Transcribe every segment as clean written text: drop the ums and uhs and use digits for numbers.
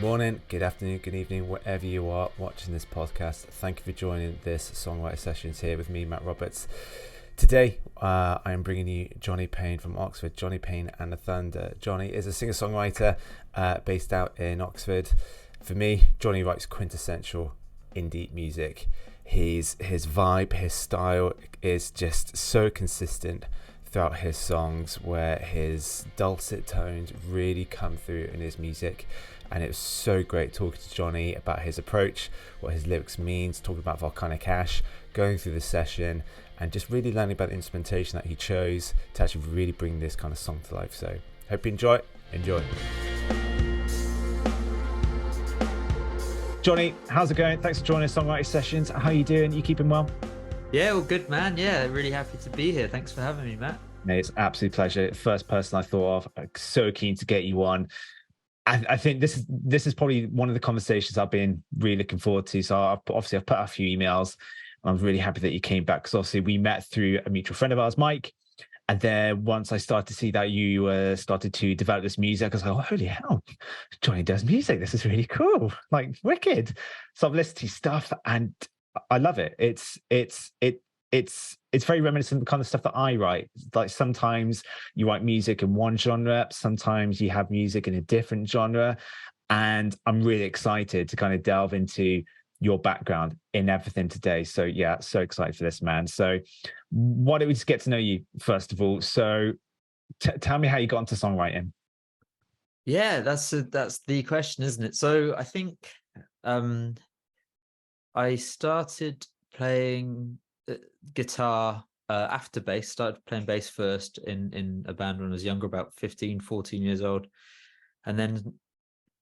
morning, good afternoon, good evening, wherever you are watching this podcast. Thank you for joining this Songwriter Sessions here with me, Matt Roberts. Today, I am bringing you Jonny Payne from Oxford, Jonny Payne and the Thunder. Jonny is a singer-songwriter based out in Oxford. For me, Jonny writes quintessential indie music. His vibe, his style is just so consistent throughout his songs, where his dulcet tones really come through in his music. And it was so great talking to Jonny about his approach, what his lyrics means, talking about Volcanic Ash, going through the session, and just really learning about the instrumentation that he chose to actually really bring this kind of song to life. So hope you enjoy. Jonny, how's it going? Thanks for joining Songwriter Sessions. How are you doing? You keeping well? Yeah, well, good, man. Yeah, really happy to be here. Thanks for having me, Matt. Mate, it's an absolute pleasure. First person I thought of. I'm so keen to get you on. I think this is probably one of the conversations I've been really looking forward to. So I've put out a few emails. I'm really happy that you came back, because obviously we met through a mutual friend of ours, Mike. And then once I started to see that you started to develop this music, I was like, oh, holy hell, Jonny does music. This is really cool. Like, wicked. So I've listened to stuff and I love it. It's very reminiscent of the kind of stuff that I write. Like, sometimes you write music in one genre, sometimes you have music in a different genre. And I'm really excited to kind of delve into your background in everything today. So yeah, so excited for this, man. So why don't we just get to know you first of all? So tell me how you got into songwriting. Yeah, that's the question, isn't it? So I think I started playing guitar after bass. Started playing bass first in a band when I was younger, about 15, 14 years old, and then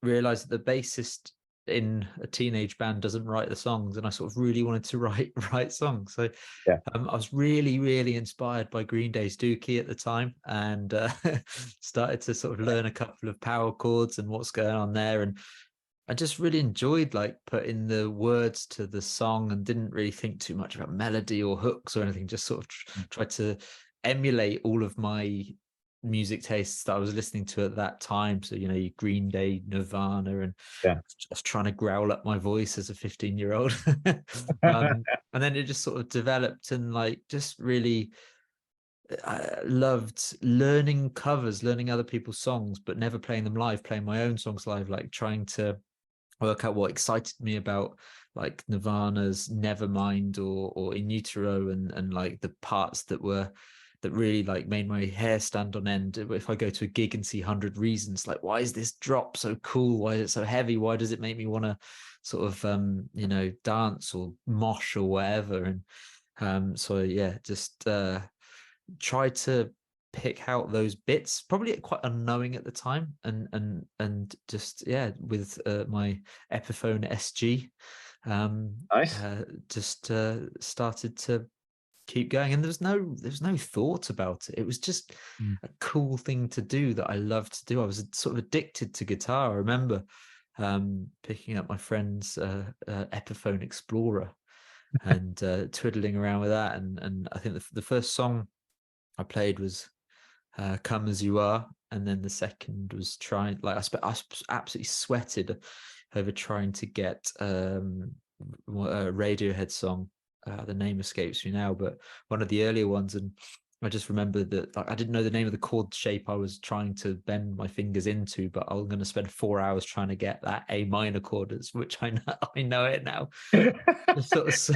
realized that the bassist in a teenage band doesn't write the songs, and I sort of really wanted to write songs. So yeah. I was really inspired by Green Day's Dookie at the time, and started to sort of learn a couple of power chords and what's going on there, and I just really enjoyed like putting the words to the song, and didn't really think too much about melody or hooks or anything. Just sort of tried to emulate all of my music tastes that I was listening to at that time. So, you know, Green Day, Nirvana, and yeah, just trying to growl up my voice as a 15-year-old. And then it just sort of developed, and like just really I loved learning covers, learning other people's songs, but never playing them live, playing my own songs live, like trying to work out what excited me about like Nirvana's Nevermind or In Utero, and like the parts that really like made my hair stand on end. If I go to a gig and see 100 Reasons, like, why is this drop so cool? Why is it so heavy? Why does it make me want to sort of dance or mosh or whatever? And so yeah, just try to pick out those bits, probably quite unknowing at the time, and just with my Epiphone SG, nice. just started to keep going, and there was no thought about it. It was just a cool thing to do that I loved to do. I was sort of addicted to guitar. I remember picking up my friend's Epiphone Explorer and twiddling around with that, and I think the first song I played was Come As You Are, and then the second was trying, like, I absolutely sweated over trying to get a Radiohead song. The name escapes me now, but one of the earlier ones, and I just remember that like, I didn't know the name of the chord shape I was trying to bend my fingers into, but I'm going to spend 4 hours trying to get that A minor chord, which I know it now. It's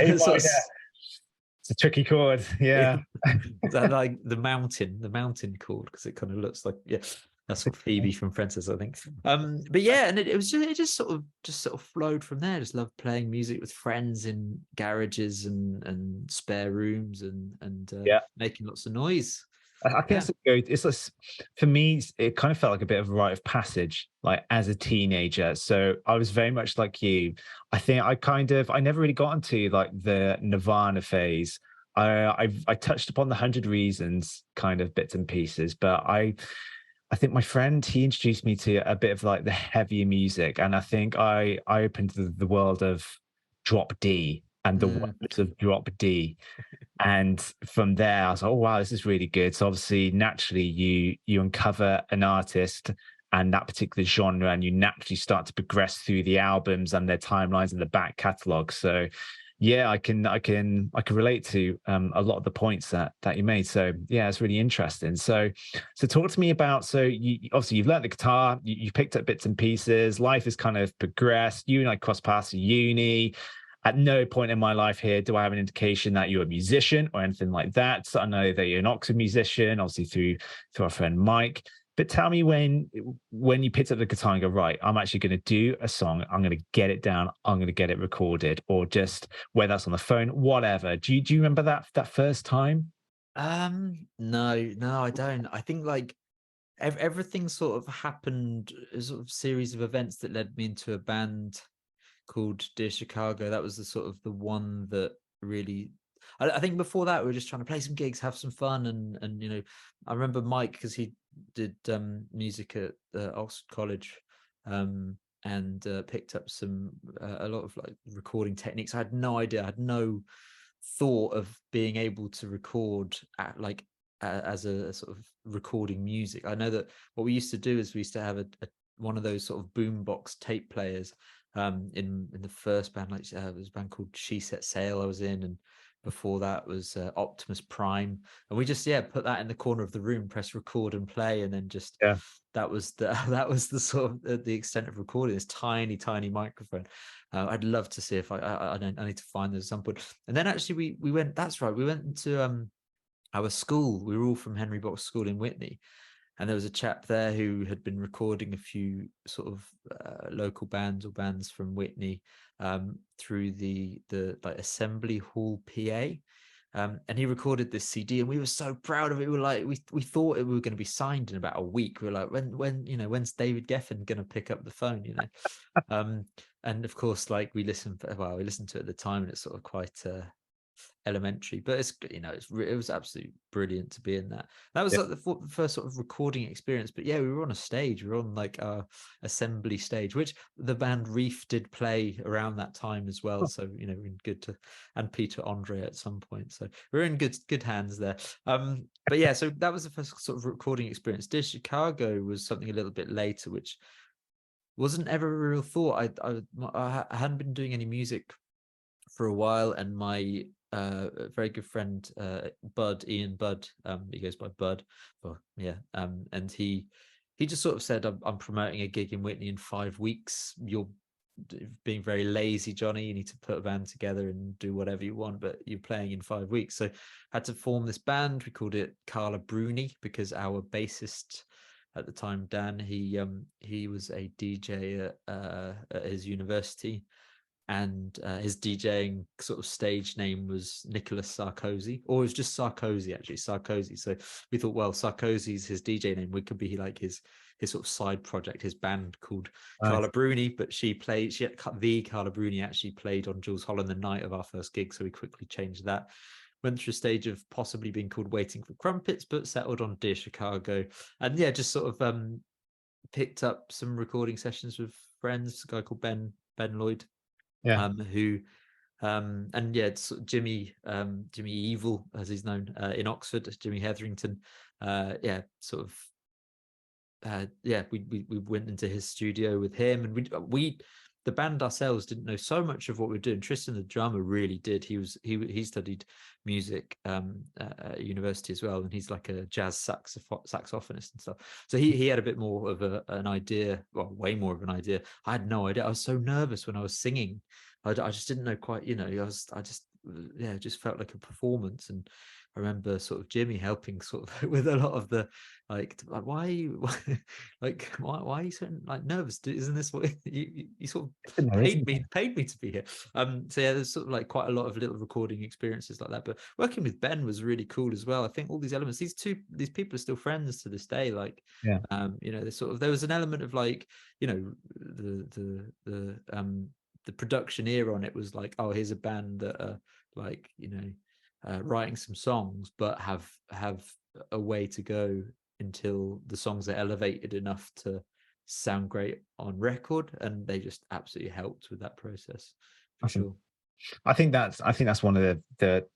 a tricky chord, yeah. Like the mountain chord, because it kind of looks like, yeah, that's Phoebe from Princess, I think. But yeah, and it just sort of flowed from there. Just loved playing music with friends in garages and spare rooms, and making lots of noise. I guess it's like, for me, it kind of felt like a bit of a rite of passage, like as a teenager. So I was very much like you. I think I never really got into like the Nirvana phase. I touched upon the 100 Reasons kind of bits and pieces, but I think my friend, he introduced me to a bit of like the heavier music, and I think I opened the world of Drop D and the wonders of Drop D. And from there, I was like, oh, wow, this is really good. So obviously, naturally, you uncover an artist and that particular genre, and you naturally start to progress through the albums and their timelines and the back catalog. So yeah, I can relate to a lot of the points that you made. So yeah, it's really interesting. So talk to me about, so you obviously you've learned the guitar, you picked up bits and pieces, life has kind of progressed. You and I crossed paths at uni. At no point in my life here do I have an indication that you're a musician or anything like that. So I know that you're an Oxford musician, obviously through our friend Mike. But tell me, when you picked up the guitar and go, right, I'm actually going to do a song, I'm going to get it down, I'm going to get it recorded, or just whether that's on the phone, whatever. Do you remember that first time? No, I don't. I think like everything sort of happened, a sort of series of events that led me into a band called Dear Chicago. That was the sort of the one that really, I think before that we were just trying to play some gigs, have some fun, and you know, I remember Mike, because he did music at Oxford College, and picked up some a lot of like recording techniques. I had no idea, I had no thought of being able to record at like as a sort of recording music. I know that what we used to do is we used to have a one of those sort of boombox tape players in the first band, like it was a band called She Set Sail I was in, and before that was Optimus Prime, and we just put that in the corner of the room, press record and play, and then just Yeah. that was the that was the sort of the extent of recording this tiny microphone. I'd love to see if I need to find those at some point. And then actually we went, that's right, we went into our school. We were all from Henry Box School in Whitney, and there was a chap there who had been recording a few sort of local bands or bands from Whitney through the like Assembly Hall PA. And he recorded this CD, and we were so proud of it. We were like, we thought we were going to be signed in about a week. We were like, when's David Geffen going to pick up the phone, and of course, like we listened to it at the time, and it's sort of quite elementary, but it was absolutely brilliant to be in that. That was Yeah. like the first sort of recording experience. But yeah, we were on a stage, we were on like our assembly stage, which the band Reef did play around that time as well. So we're in and Peter Andre at some point, so we're in good hands there. But yeah, so that was the first sort of recording experience. Dear Chicago was something a little bit later, which wasn't ever a real thought. I hadn't been doing any music for a while, and my very good friend Ian Budd, he goes by Bud, and he just sort of said, I'm promoting a gig in Whitney in 5 weeks. You're being very lazy, Johnny. You need to put a band together and do whatever you want, but you're playing in 5 weeks. So I had to form this band. We called it Carla Bruni, because our bassist at the time, Dan, he was a DJ at his university, and his DJing sort of stage name was Nicholas Sarkozy, or it was just Sarkozy, actually, Sarkozy. So we thought, well, Sarkozy's his DJ name, we could be like his sort of side project, his band called Carla Bruni. But the Carla Bruni actually played on Jules Holland the night of our first gig, so we quickly changed that. Went through a stage of possibly being called Waiting for Crumpets, but settled on Dear Chicago, and just sort of picked up some recording sessions with friends, a guy called Ben Lloyd, who it's Jimmy Evil, as he's known in Oxford, Jimmy Hetherington. We went into his studio with him, and we the band ourselves didn't know so much of what we were doing. Tristan, the drummer, really did. He studied music at university as well, and he's like a jazz saxophonist and stuff. So he had a bit more of an idea, well, way more of an idea. I had no idea. I was so nervous when I was singing. I just didn't know quite. It just felt like a performance. And I remember sort of Jimmy helping sort of with a lot of the like why are you why are you so like nervous? Isn't this what you sort of paid me to be here? So yeah, there's sort of like quite a lot of little recording experiences like that. But working with Ben was really cool as well. I think all these elements, these people are still friends to this day. Like there was an element of like the production ear on it was like, oh, here's a band that are like writing some songs, but have a way to go until the songs are elevated enough to sound great on record, and they just absolutely helped with that process for sure. I think that's one of the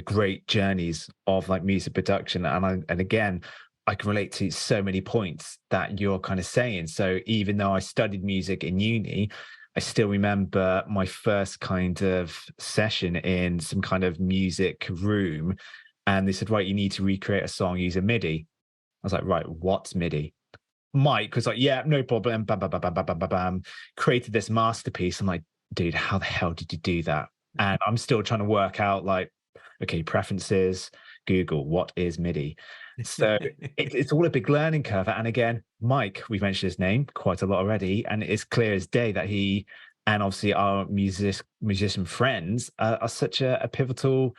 great journeys of like music production, and again, I can relate to so many points that you're kind of saying. So even though I studied music in uni, I still remember my first kind of session in some kind of music room. And they said, right, you need to recreate a song using MIDI. I was like, right, what's MIDI? Mike was like, yeah, no problem. Bam, bam, bam, bam, bam, bam, bam, bam. Created this masterpiece. I'm like, dude, how the hell did you do that? And I'm still trying to work out, like, okay, preferences, Google, what is MIDI? So it's all a big learning curve. And again, Mike, we've mentioned his name quite a lot already, and it's clear as day that he and obviously our musician friends are such a pivotal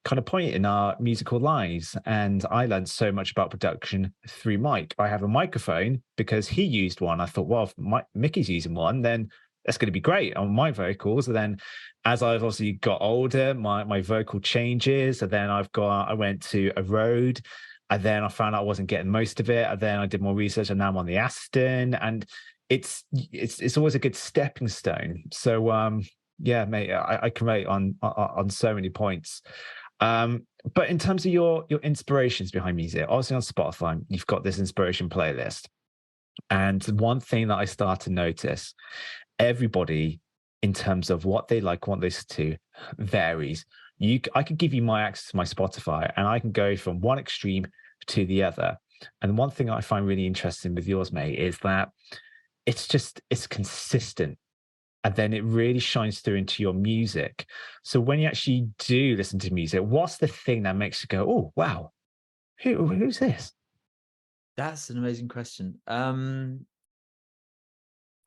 kind of point in our musical lives. And I learned so much about production through Mike. I have a microphone because he used one. I thought, well, if Mickey's using one, then that's going to be great on my vocals. And then as I've obviously got older, my vocal changes. And then I went to a Rode. And then I found out I wasn't getting most of it. And then I did more research, and now I'm on the Aston. And it's always a good stepping stone. So yeah, mate, I can relate on so many points. But in terms of your inspirations behind music, obviously on Spotify, you've got this inspiration playlist. And one thing that I start to notice, everybody in terms of what they like, what they listen to, varies. I could give you my access to my Spotify, and I can go from one extreme to the other. And one thing I find really interesting with yours, mate, is that it's consistent, and then it really shines through into your music. So when you actually do listen to music, what's the thing that makes you go, oh wow, who's this? That's an amazing question.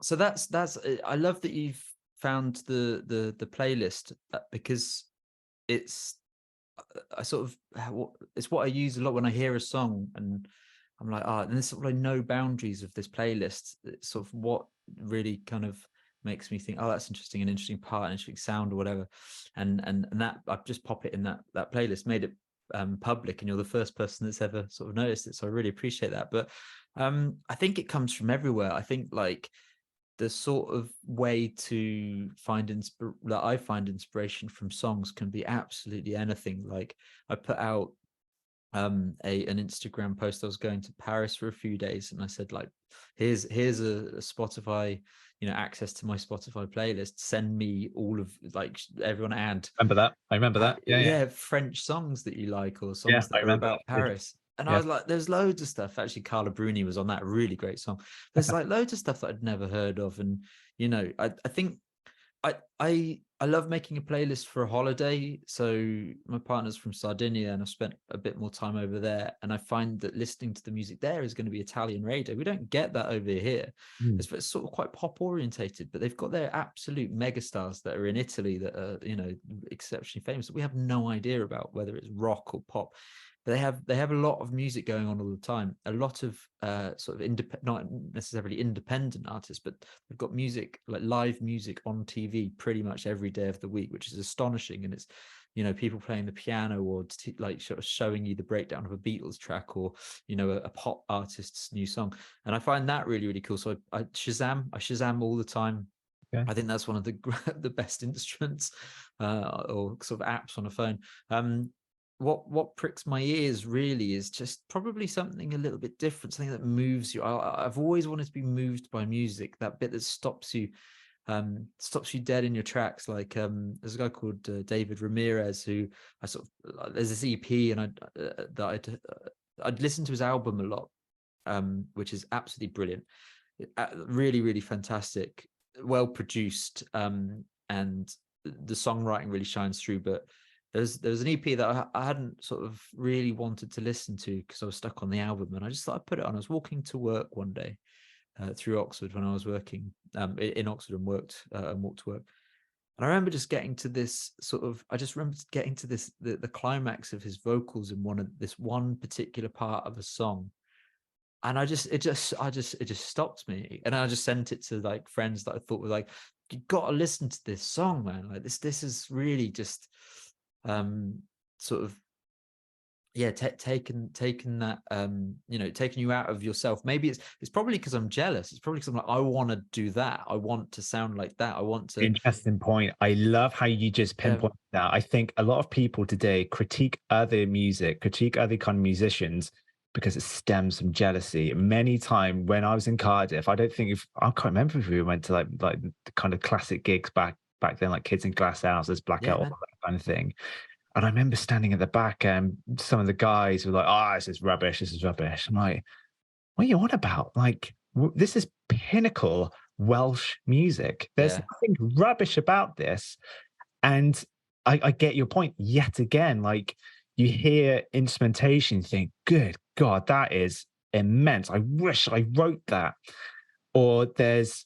So that's I love that you've found the playlist, because it's I sort of it's what I use a lot when I hear a song, and I'm like, and there's sort of like no boundaries of this playlist. It's sort of what really kind of makes me think, oh, that's interesting, an interesting part, an interesting sound or whatever. And that I just pop it in that playlist, made it public, and you're the first person that's ever sort of noticed it. So I really appreciate that. But I think it comes from everywhere. I think like the sort of way to find that I find inspiration from songs can be absolutely anything. Like I put out an Instagram post. I was going to Paris for a few days, and I said, like, here's a Spotify, access to my Spotify playlist. Send me all of, like, everyone add Remember that? I remember that. Yeah. French songs that you like, or Yeah, songs I that are remember about that. Paris. And I Yeah. was like, there's loads of stuff. Actually, Carla Bruni was on that, really great song. There's like loads of stuff that I'd never heard of. And, I think I love making a playlist for a holiday. So my partner's from Sardinia, and I've spent a bit more time over there. And I find that listening to the music there is going to be Italian radio. We don't get that over here. Mm. It's sort of quite pop orientated, but they've got their absolute megastars that are in Italy that are, exceptionally famous that we have no idea about, whether it's rock or pop. But they have a lot of music going on all the time. A lot of sort of not necessarily independent artists, but they've got music, like live music on TV pretty much every day of the week, which is astonishing. And it's, people playing the piano, or like sort of showing you the breakdown of a Beatles track, or a pop artist's new song. And I find that really, really cool. So I Shazam all the time. Okay. I think that's one of the best instruments or sort of apps on a phone. What pricks my ears really is just probably something a little bit different, something that moves you. I've always wanted to be moved by music, that bit that stops you dead in your tracks. Like there's a guy called David Ramirez, who I sort of, there's this EP, and I'd listen to his album a lot, which is absolutely brilliant, really, really fantastic, well produced, and the songwriting really shines through. But there's an EP that I hadn't sort of really wanted to listen to because I was stuck on the album, and I just thought I'd put it on. I was walking to work one day through Oxford when I was working in Oxford, and walked to work. And I remember just getting to this the climax of his vocals in this one particular part of a song. And it just stopped me. And I just sent it to like friends that I thought were like, you got to listen to this song, man. Like this is really just sort of taken that taking you out of yourself. Maybe it's probably because I'm jealous. It's probably because I'm like, I want to do that, I want to sound like that, I want to. Interesting point. I love how you just pinpoint that. I think a lot of people today critique other music, critique other kind of musicians because it stems from jealousy. Many time when I was in Cardiff, I don't think if I can't remember if we went to like the kind of classic gigs back then, like Kids in Glass Houses, Yeah, Blackout, all man. that kind of thing. And I remember standing at the back, and some of the guys were like, "Oh, this is rubbish. This is rubbish." I'm like, "What are you on about? Like, this is pinnacle Welsh music. There's Yeah. nothing rubbish about this." And I get your point yet again. Like, you hear instrumentation, you think, "Good God, that is immense. I wish I wrote that." Or there's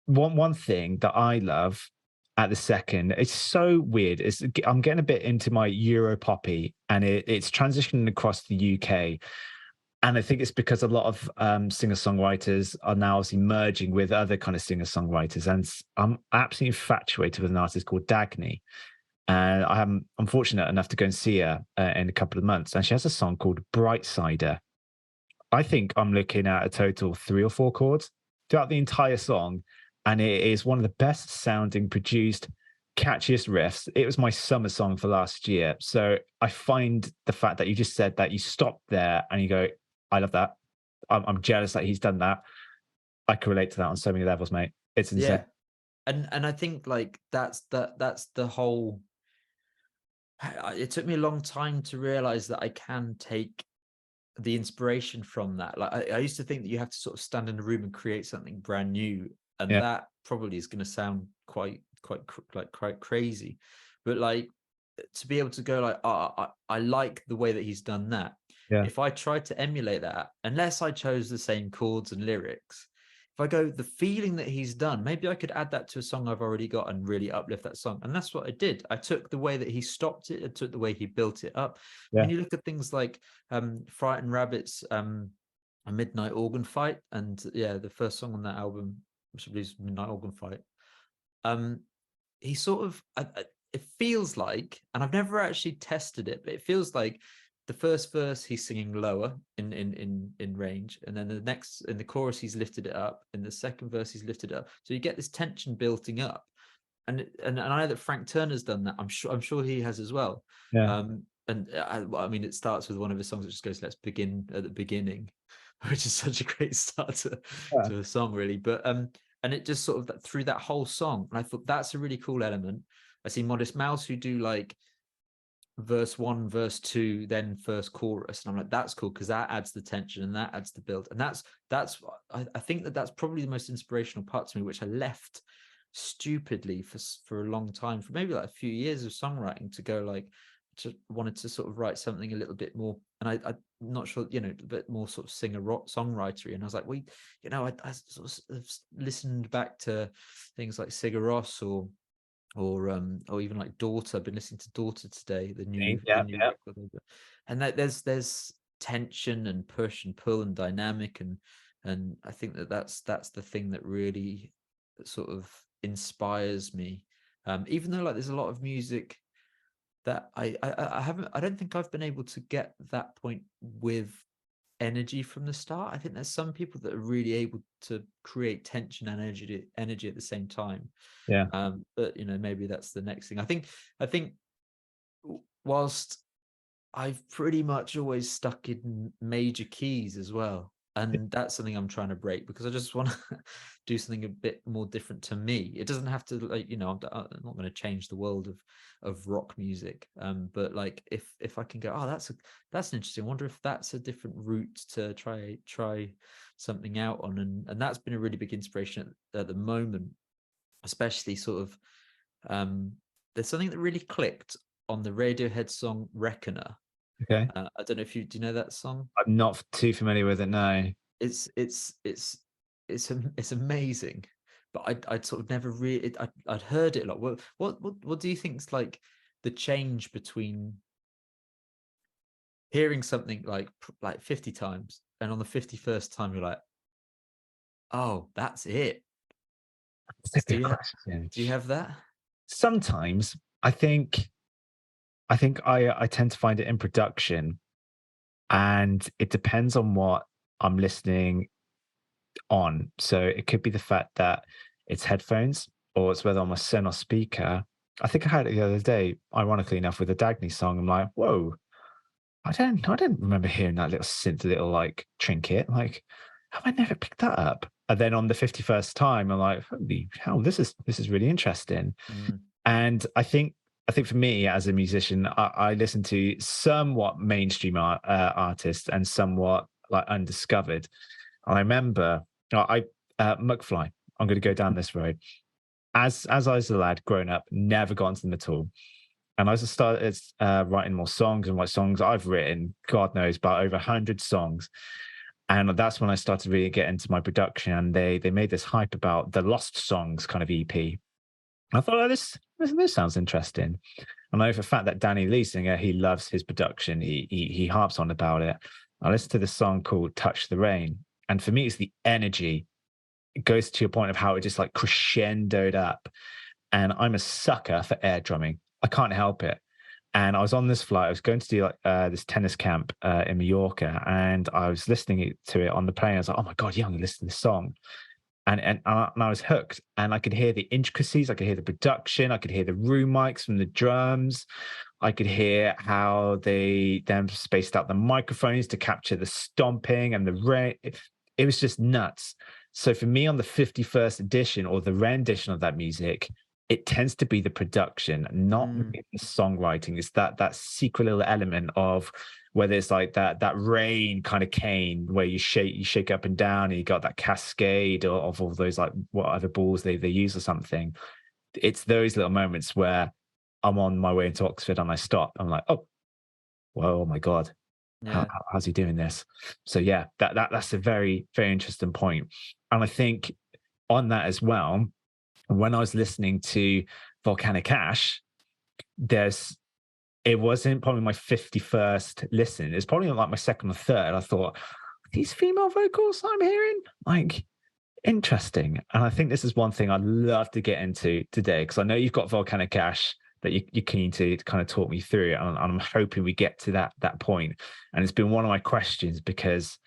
one thing that I love at the second. It's so weird. I'm getting a bit into my Euro poppy, and it's transitioning across the UK. And I think it's because a lot of singer songwriters are now obviously merging with other kind of singer songwriters. And I'm absolutely infatuated with an artist called Dagny. And I'm fortunate enough to go and see her in a couple of months. And she has a song called Brightsider. I think I'm looking at a total 3 or 4 chords throughout the entire song. And it is one of the best sounding, produced, catchiest riffs. It was my summer song for last year. So I find the fact that you just said that, you stop there and you go, I love that. I'm jealous that he's done that. I can relate to that on so many levels, mate. It's insane. Yeah. And I think like that's the whole. It took me a long time to realize that I can take the inspiration from that. Like I used to think that you have to sort of stand in a room and create something brand new, and Yeah. that probably is going to sound quite crazy. But like to be able to go like, oh, I like the way that he's done that. Yeah. If I tried to emulate that, unless I chose the same chords and lyrics, if I go the feeling that he's done, maybe I could add that to a song I've already got and really uplift that song. And that's what I did. I took the way that he stopped it, I took the way he built it up. I Yeah. mean, you look at things like Frightened Rabbits, A Midnight Organ Fight, and yeah, the first song on that album, which I believe is Midnight Organ Fight. He sort of, it feels like, and I've never actually tested it, but it feels like the first verse he's singing lower in range, and then the next in the chorus he's lifted it up, in the second verse he's lifted it up, so you get this tension building up. And I know that Frank Turner's done that. I'm sure he has as well. Yeah. And I mean, it starts with one of his songs that just goes, "Let's begin at the beginning," which is such a great start Yeah. to a song, really. But and it just sort of through that whole song, and I thought that's a really cool element. I see Modest Mouse who do like verse 1, verse 2, then first chorus, and I'm like, that's cool because that adds the tension and that adds the build, and that's I think that's probably the most inspirational part to me, which I left stupidly for a long time, for maybe like a few years of songwriting, to go like, just wanted to sort of write something a little bit more, and I'm not sure, a bit more sort of singer rock songwritery, and I was like, I sort of listened back to things like Sigur Rós or even like Daughter. I've been listening to Daughter today, the new Yeah. Yeah. record, and that there's tension and push and pull and dynamic, and I think that's the thing that really sort of inspires me. Even though like there's a lot of music that I don't think I've been able to get that point with energy from the start. I think there's some people that are really able to create tension and energy at the same time. Yeah. But maybe that's the next thing. I think whilst I've pretty much always stuck in major keys as well, and that's something I'm trying to break, because I just want to do something a bit more different to me. It doesn't have to, like, I'm not going to change the world of rock music, but like if I can go, oh, that's an interesting, I wonder if that's a different route to try something out on, and that's been a really big inspiration at the moment, especially sort of there's something that really clicked on the Radiohead song Reckoner. Okay. I don't know if do you know that song? I'm not too familiar with it. No. It's amazing, but I'd sort of never really, I'd heard it a lot. What do you think is like the change between hearing something like 50 times, and on the 51st time you're like, oh, that's it? That's a Do good you question. do you have that? Sometimes I think I tend to find it in production, and it depends on what I'm listening on. So it could be the fact that it's headphones, or it's whether I'm a Sonos speaker. I think I had it the other day, ironically enough, with a Dagny song. I'm like, whoa, I don't remember hearing that little synth, little like trinket. Like, have I never picked that up? And then on the 51st time, I'm like, holy hell, this is really interesting. Mm. And I think for me as a musician, I listen to somewhat mainstream artists and somewhat like undiscovered. I remember McFly. I'm going to go down this road. As I was a lad growing up, never got into them at all. And as I started writing more songs, and what songs I've written, God knows, about over 100 songs. And that's when I started really get into my production. And they made this hype about the Lost Songs kind of EP. I thought, oh, this sounds interesting. And I know for a fact that Danny Lee singer, he loves his production. He harps on about it. I listened to this song called "Touch the Rain," and for me, it's the energy. It goes to a point of how it just like crescendoed up. And I'm a sucker for air drumming. I can't help it. And I was on this flight. I was going to do like this tennis camp in Mallorca, and I was listening to it on the plane. I was like, "Oh my god, yeah, I'm gonna listen to this song." And I was hooked, and I could hear the intricacies, I could hear the production, I could hear the room mics from the drums, I could hear how they then spaced out the microphones to capture the stomping and the rain. It was just nuts. So for me, on the 51st edition or the rendition of that music, it tends to be the production, not Mm. the songwriting. It's that secret little element of whether it's like that rain kind of cane where you shake up and down and you got that cascade of all those like whatever balls they use or something. It's those little moments where I'm on my way into Oxford and I stop. I'm like, oh, whoa, oh my God, Yeah. how's he doing this? So yeah, that's a very, very interesting point. And I think on that as well, when I was listening to Volcanic Ash, there's it wasn't probably my 51st listen. It's probably like my second or third. I thought, these female vocals I'm hearing, like interesting. And I think this is one thing I'd love to get into today, because I know you've got Volcanic Ash that you're keen to kind of talk me through. And I'm hoping we get to that point. And it's been one of my questions, because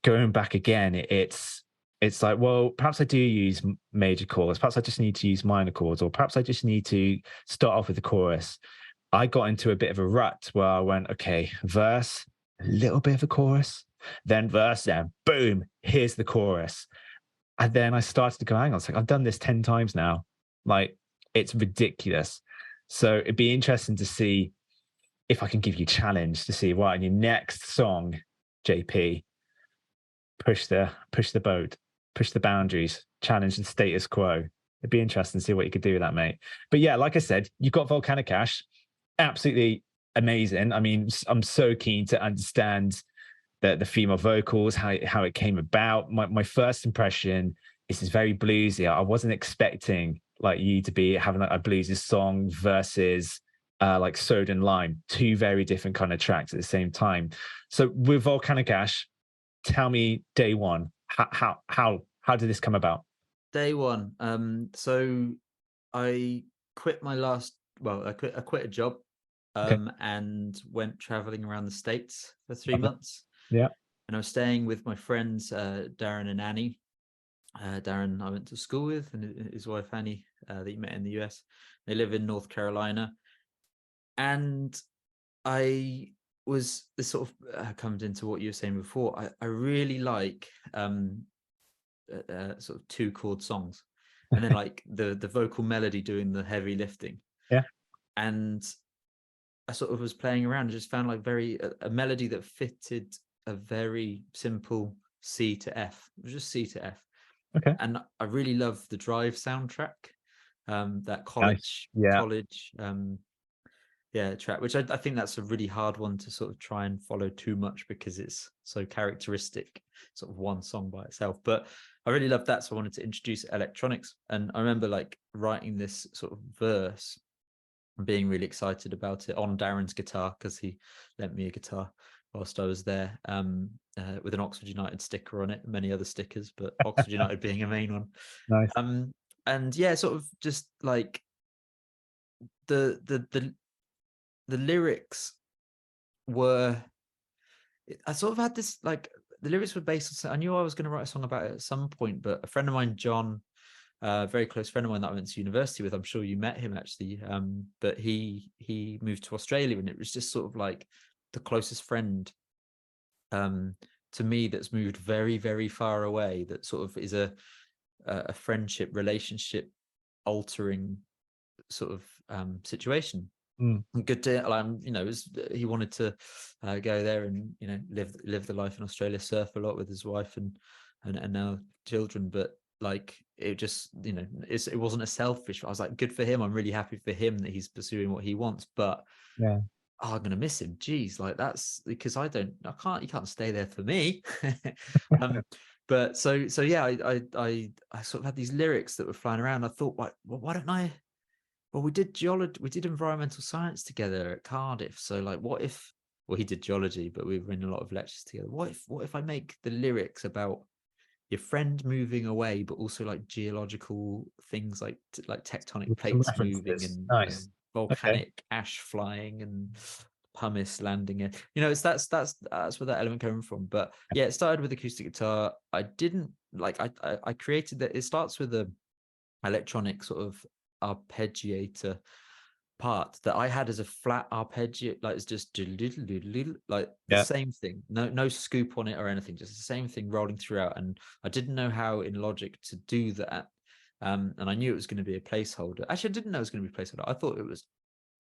going back again, it's like, well, perhaps I do use major chords. Perhaps I just need to use minor chords, or perhaps I just need to start off with the chorus. I got into a bit of a rut where I went, okay, verse, a little bit of a chorus, then verse, then boom, here's the chorus. And then I started to go, hang on, it's like, I've done this 10 times now. Like, it's ridiculous. So it'd be interesting to see if I can give you a challenge to see, well, in your next song, JP, push the boat, push the boundaries, challenge the status quo. It'd be interesting to see what you could do with that, mate. But yeah, like I said, you've got Volcanic Ash, absolutely amazing. I mean, I'm so keen to understand the female vocals, how it came about. My first impression is very bluesy. I wasn't expecting like you to be having like a bluesy song versus like Soda and Lime, two very different kind of tracks at the same time. So with Volcanic Ash, tell me day one, how did this come about? Day one. So I quit my last. Well, I quit a job, Okay, and went traveling around the States for three love it. months. Yeah, And I was staying with my friends, Darren and Annie. Darren, I went to school with, and his wife Annie, that you met in the US. They live in North Carolina, and I was this sort of comes into what you were saying before. I really like sort of two chord songs, and then like the vocal melody doing the heavy lifting. yeah, And I sort of was playing around and just found like a melody that fitted a very simple C to F. It was just C to F. okay, And I really love the Drive soundtrack, that nice, college yeah, college yeah track, which I think that's a really hard one to sort of try and follow too much, because it's so characteristic, sort of one song by itself. But I really loved that, so I wanted to introduce electronics. And I remember like writing this sort of verse and being really excited about it on Darren's guitar, because he lent me a guitar whilst I was there, with an Oxford United sticker on it, and many other stickers, but Oxford United being a main one. nice, And yeah, sort of just like the the lyrics were, I sort of had this like, the lyrics were based on, I knew I was going to write a song about it at some point, but a friend of mine, John, a very close friend of mine that I went to university with, I'm sure you met him actually, but he moved to Australia, and it was just sort of like the closest friend to me that's moved very, very far away, that sort of is a friendship, relationship altering sort of situation. Good to, you know, he wanted to go there and, you know, live the life in Australia, surf a lot with his wife and now children, but like it just, you know, it wasn't a selfish. I was like, good for him. I'm really happy for him that he's pursuing what he wants, but yeah, oh, I'm gonna miss him. Geez, like that's because you can't stay there for me. But so yeah, I sort of had these lyrics that were flying around. I thought, why don't I? Well, we did geology, we did environmental science together at Cardiff. So like, what if? Well, he did geology, but we were in a lot of lectures together. What if I make the lyrics about your friend moving away, but also like geological things like tectonic some plates moving references. and Nice. Okay. volcanic ash flying and pumice landing it. You know, it's that's where that element came from. But yeah, it started with acoustic guitar. I didn't like I created that. It starts with a electronic sort of arpeggiator part that I had as a flat arpeggio, like it's just like the Yeah. same thing, no scoop on it or anything, just the same thing rolling throughout. And I didn't know how in Logic to do that, and I knew it was going to be a placeholder. Actually, I didn't know it was going to be a placeholder. I thought it was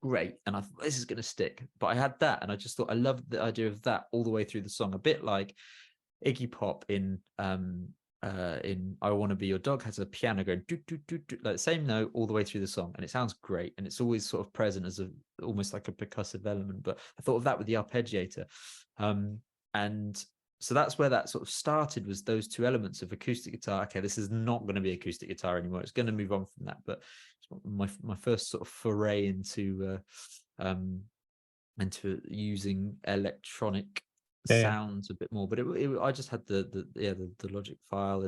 great, and I thought this is going to stick. But I had that, and I just thought I loved the idea of that all the way through the song, a bit like Iggy Pop in I Want to Be Your Dog has a piano going do, do, do, do, like the same note all the way through the song, and it sounds great, and it's always sort of present as almost like a percussive element. But I thought of that with the arpeggiator, and so that's where that sort of started, was those two elements of acoustic guitar. Okay, this is not going to be acoustic guitar anymore, it's going to move on from that. But my first sort of foray into using electronic Yeah. sounds a bit more. But I just had the Logic file,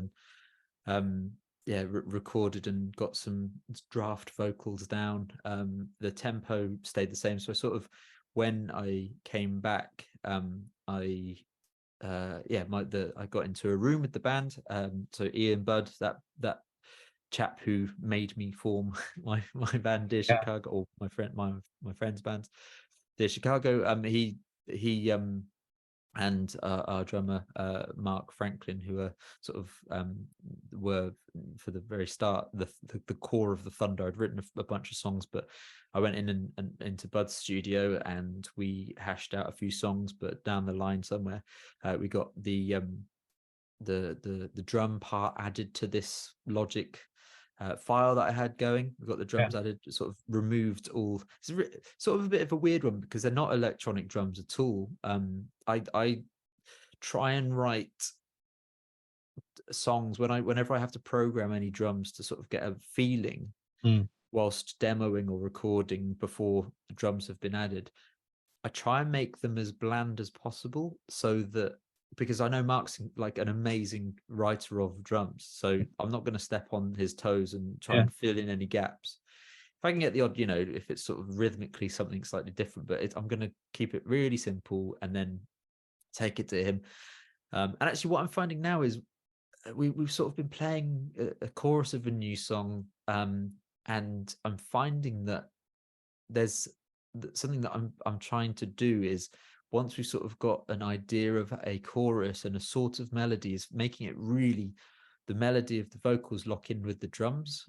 and recorded and got some draft vocals down. The tempo stayed the same, so I sort of, when I came back, I got into a room with the band. So Ian Budd, that chap who made me form my band Dear Yeah. Chicago, or my friend's band Dear Chicago, he and our drummer Mark Franklin, who are sort of were for the very start the core of the Thunder. I'd written a bunch of songs, but I went in and into Bud's studio and we hashed out a few songs. But down the line somewhere, we got the drum part added to this Logic file that I had going. We got the drums added, sort of removed all. It's sort of a bit of a weird one because they're not electronic drums at all. I try and write songs whenever I have to program any drums to sort of get a feeling whilst demoing or recording before the drums have been added. I try and make them as bland as possible, so that, because I know Mark's like an amazing writer of drums, so I'm not going to step on his toes and try and fill in any gaps. If I can get the odd, you know, if it's sort of rhythmically something slightly different, but I'm going to keep it really simple and then take it to him. And actually, what I'm finding now is we've sort of been playing a chorus of a new song, and I'm finding that there's something that I'm trying to do is, once we've sort of got an idea of a chorus and a sort of melody, is making it really the melody of the vocals lock in with the drums.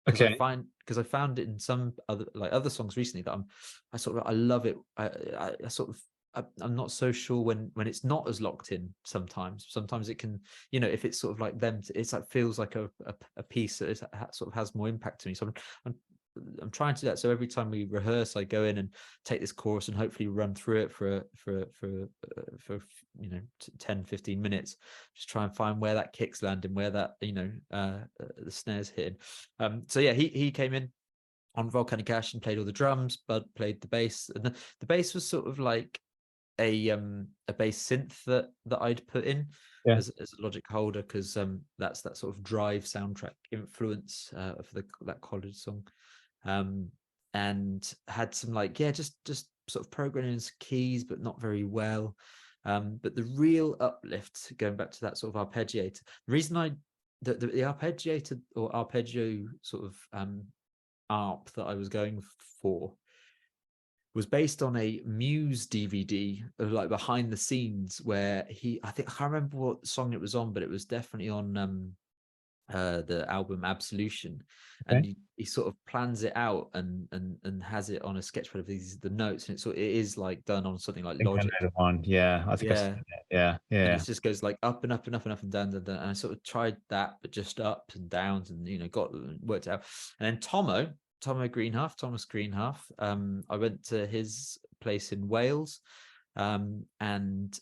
Because I found it in some other songs recently that I love it. I'm not so sure when it's not as locked in. Sometimes it can, you know, if it's sort of like them, it's like feels like a piece that sort of has more impact to me. So I'm trying to do that. So every time we rehearse, I go in and take this chorus and hopefully run through it for 10-15 minutes, just try and find where that kick's landing, where that, you know, the snares hitting. So yeah, he came in on Volcanic Ash and played all the drums. Bud played the bass, and the bass was sort of like a bass synth that I'd put in as a Logic holder, because that's that sort of Drive soundtrack influence for that college song. And had some just sort of programming keys, but not very well. But the real uplift, going back to that sort of arpeggiator, the reason the arpeggiator or arpeggio sort of arp that I was going for was based on a Muse DVD of like behind the scenes where I can't remember what song it was on, but it was definitely on the album Absolution, and Okay. he sort of plans it out and has it on a sketchpad of the notes, and it is like done on something like I think I know Logic. the one. Yeah, I think I've Yeah, seen it. Yeah, and yeah. it just goes like up and up and up and up and down, down, down. And I sort of tried that, but just ups and downs, and got worked out. And then Thomas Greenhalgh, I went to his place in Wales, and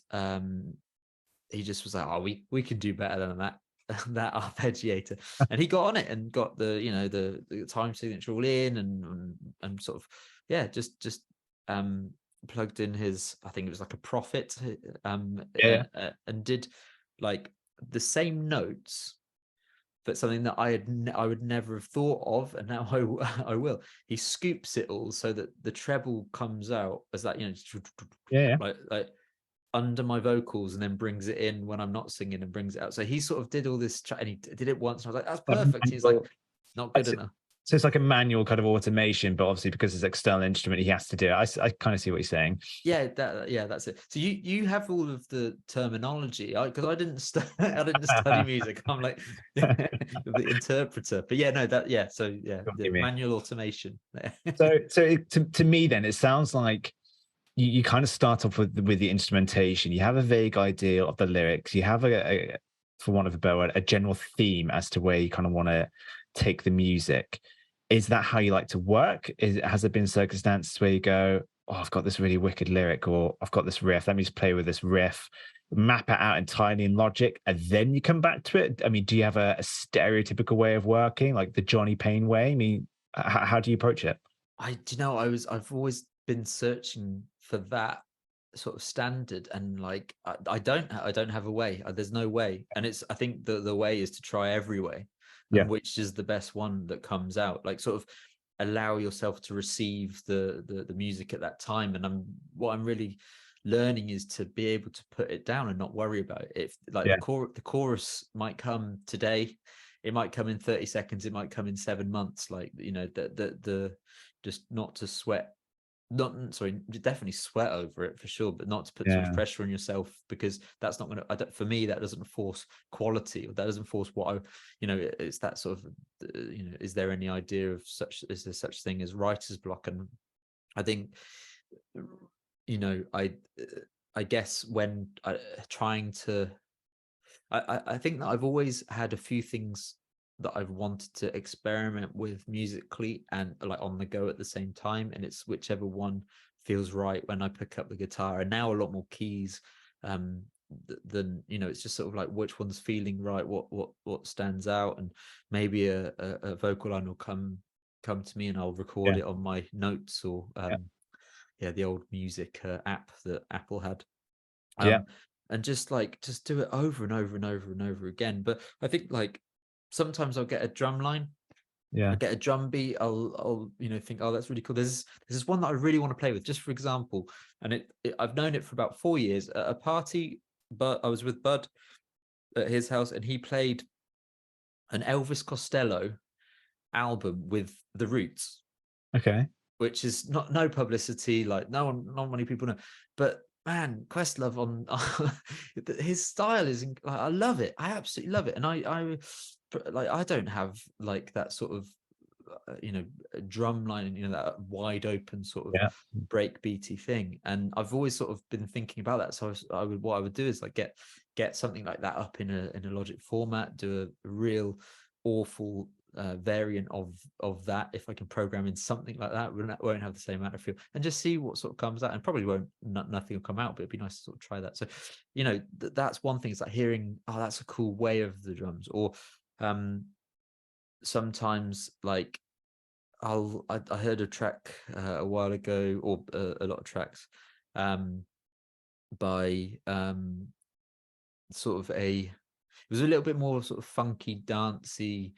he just was like, "Oh, we can do better than that." That arpeggiator, and he got on it and got the time signature all in, and sort of, yeah, just plugged in his, I think it was like a Prophet, Yeah, and did like the same notes, but something that I would never have thought of, and now I will. He scoops it all so that the treble comes out as that, yeah, yeah. like under my vocals, and then brings it in when I'm not singing and brings it out. So he sort of did all this, and he did it once, and I was like, "That's Like perfect." He's like, manual, "Not good so enough." so it's like a manual kind of automation, but obviously because it's an external instrument, he has to do it. I kind of see what you're saying. Yeah, that's it. So you have all of the terminology, because I didn't I didn't study music. I'm like the interpreter, but yeah, no, that yeah. So yeah, What do the you mean? manual automation. To me, then it sounds like you kind of start off with the instrumentation. You have a vague idea of the lyrics. You have for want of a better word, a general theme as to where you kind of want to take the music. Is that how you like to work? Has there been circumstances where you go, "Oh, I've got this really wicked lyric," or "I've got this riff. Let me just play with this riff, map it out entirely in Logic, and then you come back to it"? I mean, do you have a stereotypical way of working, like the Jonny Payne way? I mean, how do you approach it? I've always been searching for that sort of standard, and like I don't have a way. There's no way, and I think the way is to try every way, Yeah, and which is the best one that comes out. Like, sort of allow yourself to receive the music at that time. And what I'm really learning is to be able to put it down and not worry about it. If like yeah, the chorus might come today, it might come in 30 seconds, it might come in 7 months. Like, the just not to sweat, not sorry, definitely sweat over it for sure, but not to put too much yeah, pressure on yourself, because that's not going to, for me, that doesn't force quality, or that doesn't force what I, it's that sort of, is there any idea of is there such thing as writer's block? And I think, I guess when trying to, I think that I've always had a few things that I've wanted to experiment with musically and like on the go at the same time, and it's whichever one feels right when I pick up the guitar. And now a lot more keys, than it's just sort of like which one's feeling right, what stands out, and maybe a vocal line will come to me, and I'll record yeah, it on my notes, or yeah, yeah, the old music app that Apple had, yeah, um and just do it over and over and over and over again. But I think, like, sometimes I'll get a drum line, I yeah. get a drum beat, I'll think, oh, that's really cool. There's this one that I really want to play with, just for example, and I've known it for about 4 years at a party, but I was with Bud at his house, and he played an Elvis Costello album with the Roots, Okay. which is no publicity, like not many people know. But man, Questlove on his style is, like, I love it. I absolutely love it. And I like, I don't have like that sort of drum line, that wide open sort of Yeah, break beaty thing. And I've always sort of been thinking about that. So what I would do is like get something like that up in a Logic format, do a real awful variant of that. If I can program in something like that, won't have the same amount of feel, and just see what sort of comes out. And probably won't, nothing will come out, but it'd be nice to sort of try that. So that's one thing. It's like hearing, oh, that's a cool way of the drums. Or sometimes, like, I heard a track a while ago, or a lot of tracks, by sort of it was a little bit more sort of funky, dancey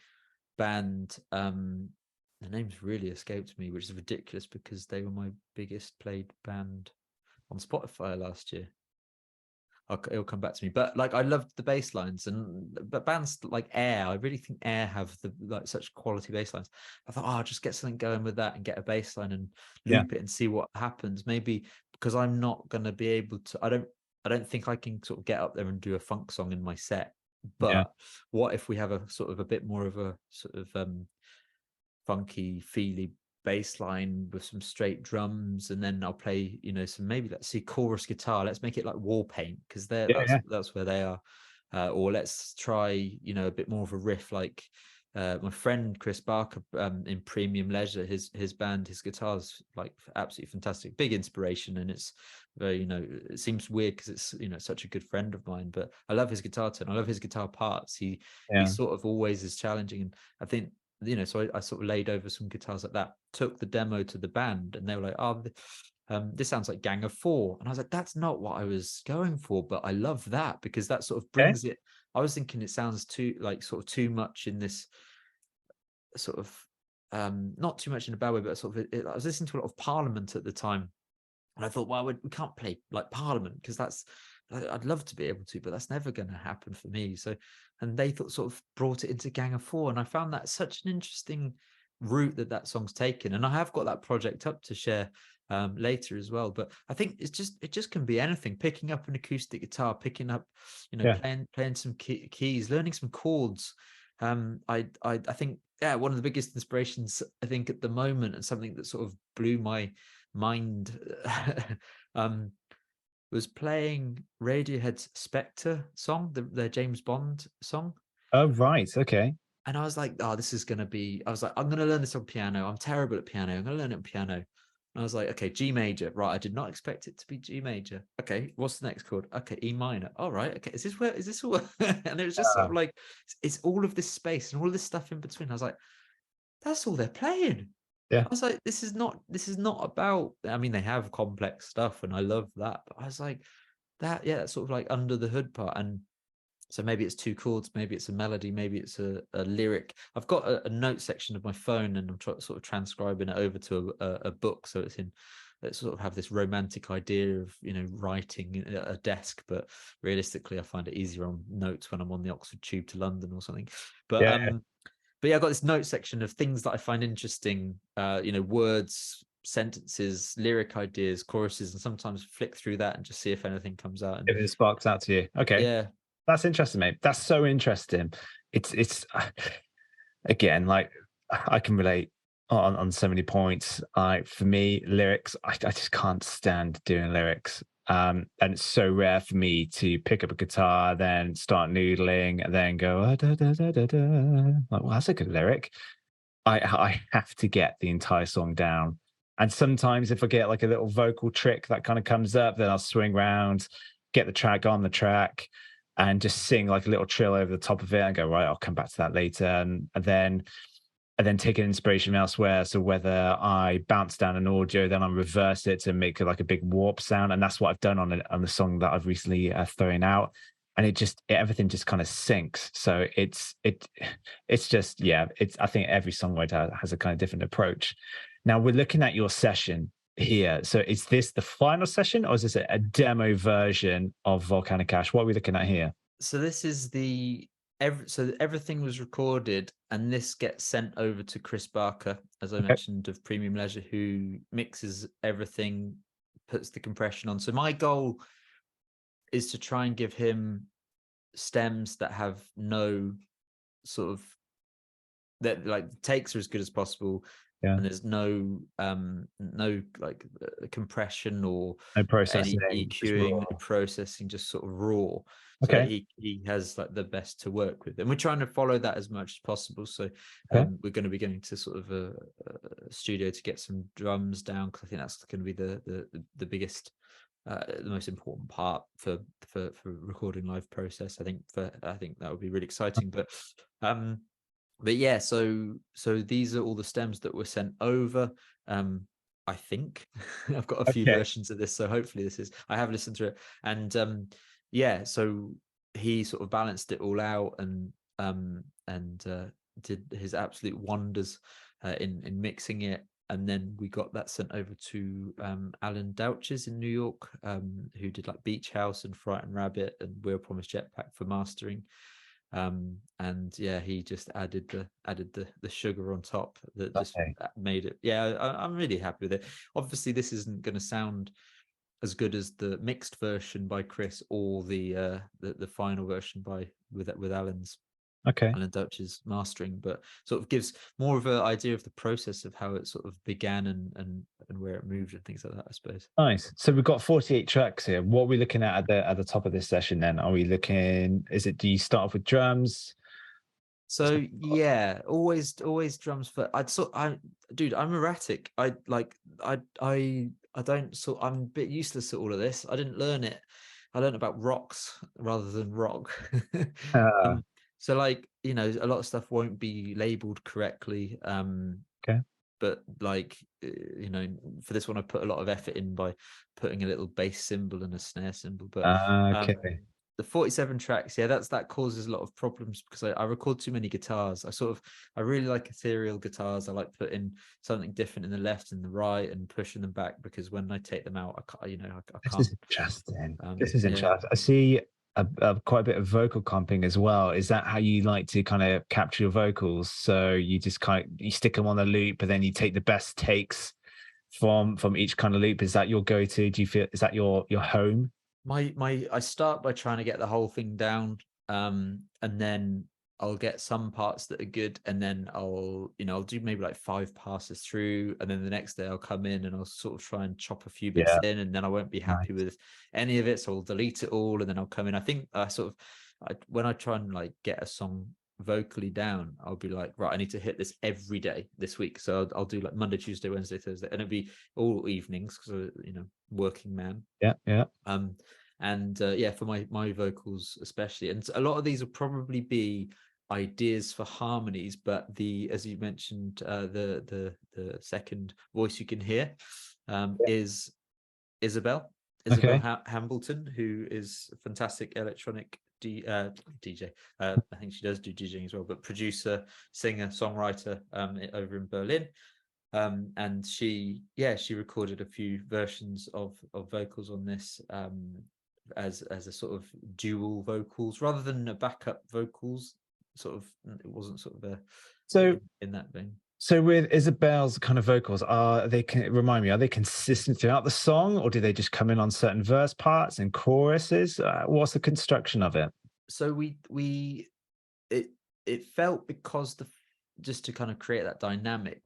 band. The name's really escaped me, which is ridiculous because they were my biggest played band on Spotify last year. it'll come back to me. But like I loved the bass lines, but bands like Air, I really think Air have like such quality bass lines. I thought, I'll just get something going with that and get a bass line and loop it and see what happens. Maybe because I'm not going to be able to, I don't think I can sort of get up there and do a funk song in my set. But what if we have a sort of a bit more of a sort of funky, feely bass line with some straight drums, and then I'll play, some, maybe let's see, chorus guitar. Let's make it like War Paint, because that's where they are. Or let's try, a bit more of a riff like my friend Chris Barker in Premium Leisure. His band, his guitar's like absolutely fantastic, big inspiration, and it's very, it seems weird because it's such a good friend of mine, but I love his guitar tone. I love his guitar parts. He sort of always is challenging, and I think, so I sort of laid over some guitars like that, took the demo to the band, and they were like, oh, this sounds like Gang of Four. And I was like, that's not what I was going for, but I love that because that sort of brings it. I was thinking it sounds too much in this sort of, not too much in a bad way, but sort of, I was listening to a lot of Parliament at the time. And I thought, well, we can't play like Parliament because I'd love to be able to, but that's never going to happen for me. So, and they sort of brought it into Gang of Four, and I found that such an interesting route that song's taken. And I have got that project up to share later as well. But I think it just can be anything. Picking up an acoustic guitar, picking up, playing some keys, learning some chords. I think one of the biggest inspirations I think at the moment, and something that sort of blew my mind was playing Radiohead's Spectre song, their James Bond song. Oh, right. Okay. And I was like, oh, this is going to be, I was like, I'm going to learn this on piano. I'm terrible at piano. I'm going to learn it on piano. And I was like, okay, G major. Right. I did not expect it to be G major. Okay. What's the next chord? Okay. E minor. All right. Okay. Is this all? And it was just sort of like, it's all of this space and all of this stuff in between. I was like, that's all they're playing. Yeah. I was like, this is not about, I mean, they have complex stuff and I love that. But I was like, that's sort of like under the hood part. And so maybe it's two chords, maybe it's a melody, maybe it's a lyric. I've got a note section of my phone, and I'm sort of transcribing it over to a book. So let's sort of have this romantic idea of, writing at a desk, but realistically I find it easier on notes when I'm on the Oxford Tube to London or something. But I've got this note section of things that I find interesting, words, sentences, lyric ideas, choruses, and sometimes flick through that and just see if anything comes out. And if it sparks out to you. Okay. Yeah. That's interesting, mate. That's so interesting. It's again, like, I can relate on so many points. For me, lyrics, I just can't stand doing lyrics. And it's so rare for me to pick up a guitar, then start noodling, and then go da, da, da, da, da. Like, well, that's a good lyric. I have to get the entire song down. And sometimes if I get like a little vocal trick that kind of comes up, then I'll swing around, get the track on the track, and just sing like a little trill over the top of it and go, right, I'll come back to that later. And then take an inspiration from elsewhere. So whether I bounce down an audio, then I reverse it to make like a big warp sound. And that's what I've done on the song that I've recently thrown out. And everything just kind of syncs. So it's just, I think every songwriter has a kind of different approach. Now we're looking at your session here. So is this the final session, or is this a demo version of Volcanic Ash? What are we looking at here? So this is so everything was recorded, and this gets sent over to Chris Barker, as I mentioned, of Premium Leisure, who mixes everything, puts the compression on. So my goal is to try and give him stems that have no sort of, that like the takes are as good as possible. And there's no like compression or no processing, any EQing, no processing, just sort of raw. So that he has like the best to work with, and we're trying to follow that as much as possible. So we're going to be going to sort of a studio to get some drums down, because I think that's going to be the biggest, the most important part for recording live process. I think that would be really exciting. But yeah, so these are all the stems that were sent over. I think I've got a few versions of this, so hopefully I have listened to it. And so he sort of balanced it all out and did his absolute wonders in mixing it. And then we got that sent over to Alan Douches in New York, who did like Beach House and Frightened Rabbit and We'll Promise Jetpack for mastering. And yeah, he just added the sugar on top that just made it. Yeah, I'm really happy with it. Obviously, this isn't going to sound as good as the mixed version by Chris or the final version with Alan's. Alan Douch's mastering, but sort of gives more of an idea of the process of how it sort of began and where it moved and things like that, I suppose. Nice. So we've got 48 tracks here. What are we looking at the top of this session then? Are we looking, do you start off with drums? So yeah, always drums for dude, I'm erratic. I'm a bit useless at all of this. I didn't learn it. I learned about rocks rather than rock. So like, you know, a lot of stuff won't be labeled correctly. But like, you know, for this one, I put a lot of effort in by putting a little bass cymbal and a snare cymbal. But the 47 tracks, yeah, that causes a lot of problems because I record too many guitars. I really like ethereal guitars. I like putting something different in the left and the right and pushing them back, because when I take them out, I can't. This is interesting. This is interesting. I see quite a bit of vocal comping as well. Is that how you like to kind of capture your vocals? So you just you stick them on a loop, but then you take the best takes from each kind of loop. Is that your go-to? Do you feel, is that your home? I start by trying to get the whole thing down, and then I'll get some parts that are good, and then I'll do maybe like 5 passes through, and then the next day I'll come in and I'll sort of try and chop a few bits in, and then I won't be happy with any of it, so I'll delete it all, and then I'll come in. I think when I try and like get a song vocally down, I'll be like, right, I need to hit this every day this week, so I'll do like Monday, Tuesday, Wednesday, Thursday, and it'll be all evenings because working man. For my vocals especially, and a lot of these will probably be ideas for harmonies, but as you mentioned, the second voice you can hear is Isabel Hambleton, who is a fantastic electronic DJ. I think she does do DJing as well, but producer, singer, songwriter over in Berlin. And she recorded a few versions of vocals on this as a sort of dual vocals rather than a backup vocals. Sort of, it wasn't sort of in that vein. So with Isabel's kind of vocals, are they consistent throughout the song, or do they just come in on certain verse parts and choruses? What's the construction of it? So it felt, because just to kind of create that dynamic,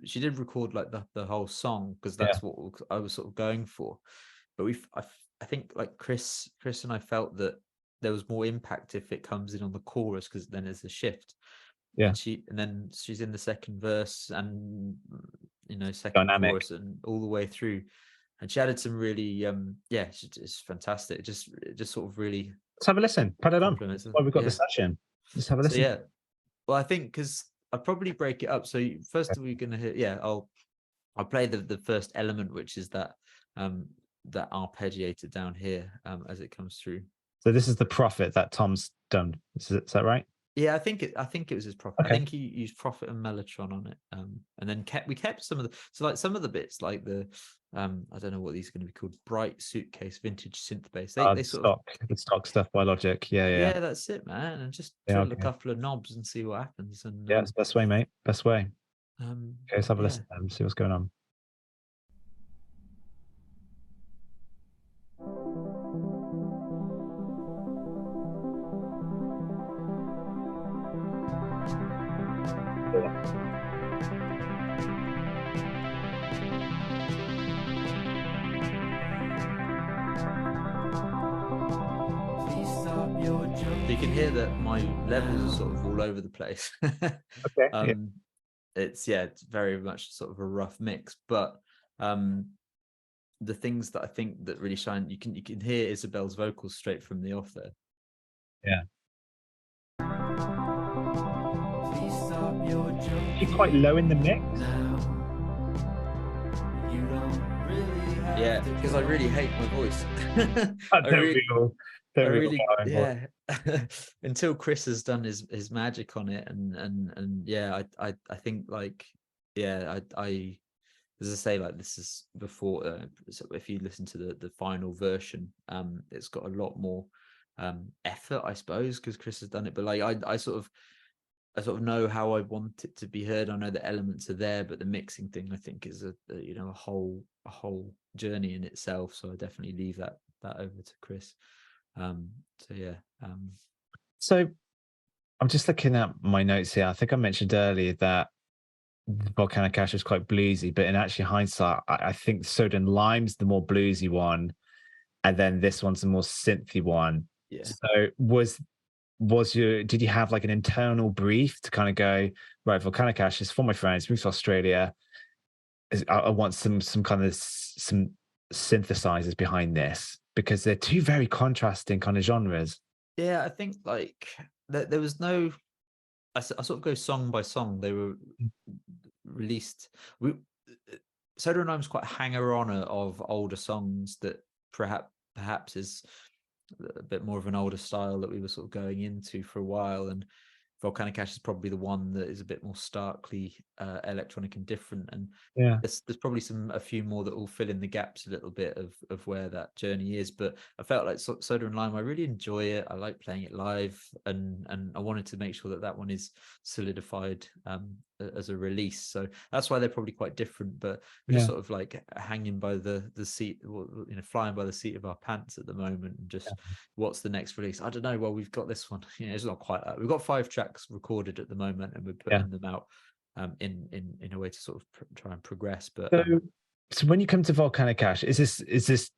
she did record like the whole song, because that's what I was sort of going for. But I think like Chris and I felt that there was more impact if it comes in on the chorus, because then there's a shift. And then she's in the second verse and second dynamic chorus and all the way through. And she added some really it's fantastic. It just sort of really. Let's have a listen. Put it on. Well, we've got the session. Let's have a listen. So, well, I think because I'll probably break it up. So first of all, you're gonna hear. I'll play the first element, which is that arpeggiator down here as it comes through. So this is the Prophet that Tom's done. Is that right? Yeah, I think it was his Prophet. I think he used Prophet and Mellotron on it, and then we kept some of the bits, like the I don't know what these are going to be called, Bright Suitcase Vintage Synth Bass. They the stock stuff by Logic. Yeah, that's it, man. And just twiddle a couple of knobs and see what happens. And it's best way, mate. Best way. Okay, let's have a listen and see what's going on. You can hear that my levels are sort of all over the place. It's very much sort of a rough mix, but the things that I think that really shine, you can hear Isabel's vocals straight from the off there. She's quite low in the mix. Yeah, because I really hate my voice. Until Chris has done his magic on it, and I think like I as I say, like, this is before, so if you listen to the final version, it's got a lot more effort, I suppose, because Chris has done it. But like, I sort of know how I want it to be heard. I know the elements are there, but the mixing thing, I think, is a whole journey in itself. So I definitely leave that over to Chris. So yeah. So I'm just looking at my notes here. I think I mentioned earlier that Volcanic Ash is quite bluesy, but in actually hindsight, I think Soda and Lime's the more bluesy one, and then this one's the more synthy one. Yeah. So did you have like an internal brief to kind of go, right, Volcanic Ash is for my friends, moved to Australia. I want some kind of some synthesizers behind this, because they're two very contrasting kind of genres. Yeah, I think like there was no. I sort of go song by song. They were released. Soda and Lime's quite hanger-on of older songs that perhaps is a bit more of an older style that we were sort of going into for a while, and Volcanic Ash is probably the one that is a bit more starkly electronic and different. And Yeah. there's probably a few more that will fill in the gaps a little bit of where that journey is. But I felt like Soda and Lime, I really enjoy it. I like playing it live, and I wanted to make sure that one is solidified as a release. So that's why they're probably quite different. But we're just sort of like hanging by the seat, flying by the seat of our pants at the moment, and just what's the next release? I don't know. Well, we've got this one. It's not quite that. We've got 5 tracks recorded at the moment, and we're putting them out in a way to sort of try and progress. But so when you come to Volcanic Ash, is this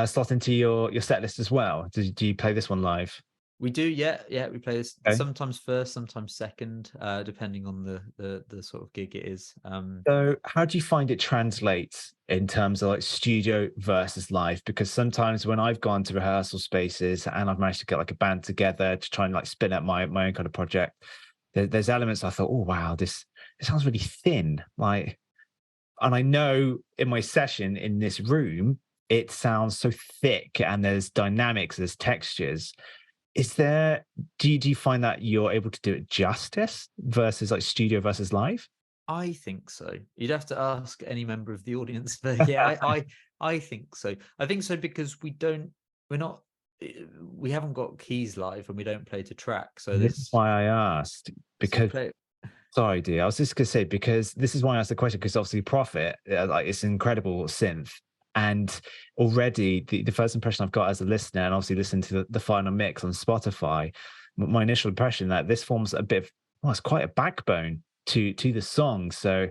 slot into your set list as well? Do you play this one live? We do, yeah. We play this Okay. sometimes first, sometimes second, depending on the sort of gig it is. So how do you find it translates in terms of like studio versus live? Because sometimes when I've gone to rehearsal spaces and I've managed to get like a band together to try and like spin up my own kind of project, there's elements I thought, oh wow, this sounds really thin. Like, and I know in my session in this room, it sounds so thick and there's dynamics, there's textures. Do you find that you're able to do it justice versus like studio versus live? I think so. You'd have to ask any member of the audience, but yeah, I think so. I think so because we haven't got keys live and we don't play to track. So This is why I asked, because sorry, dear. I was just gonna say, because this is why I asked the question, because obviously Prophet, like, it's an incredible synth. And already the first impression I've got as a listener, and obviously listening to the final mix on Spotify, my initial impression that this forms a bit of, well, it's quite a backbone to the song. So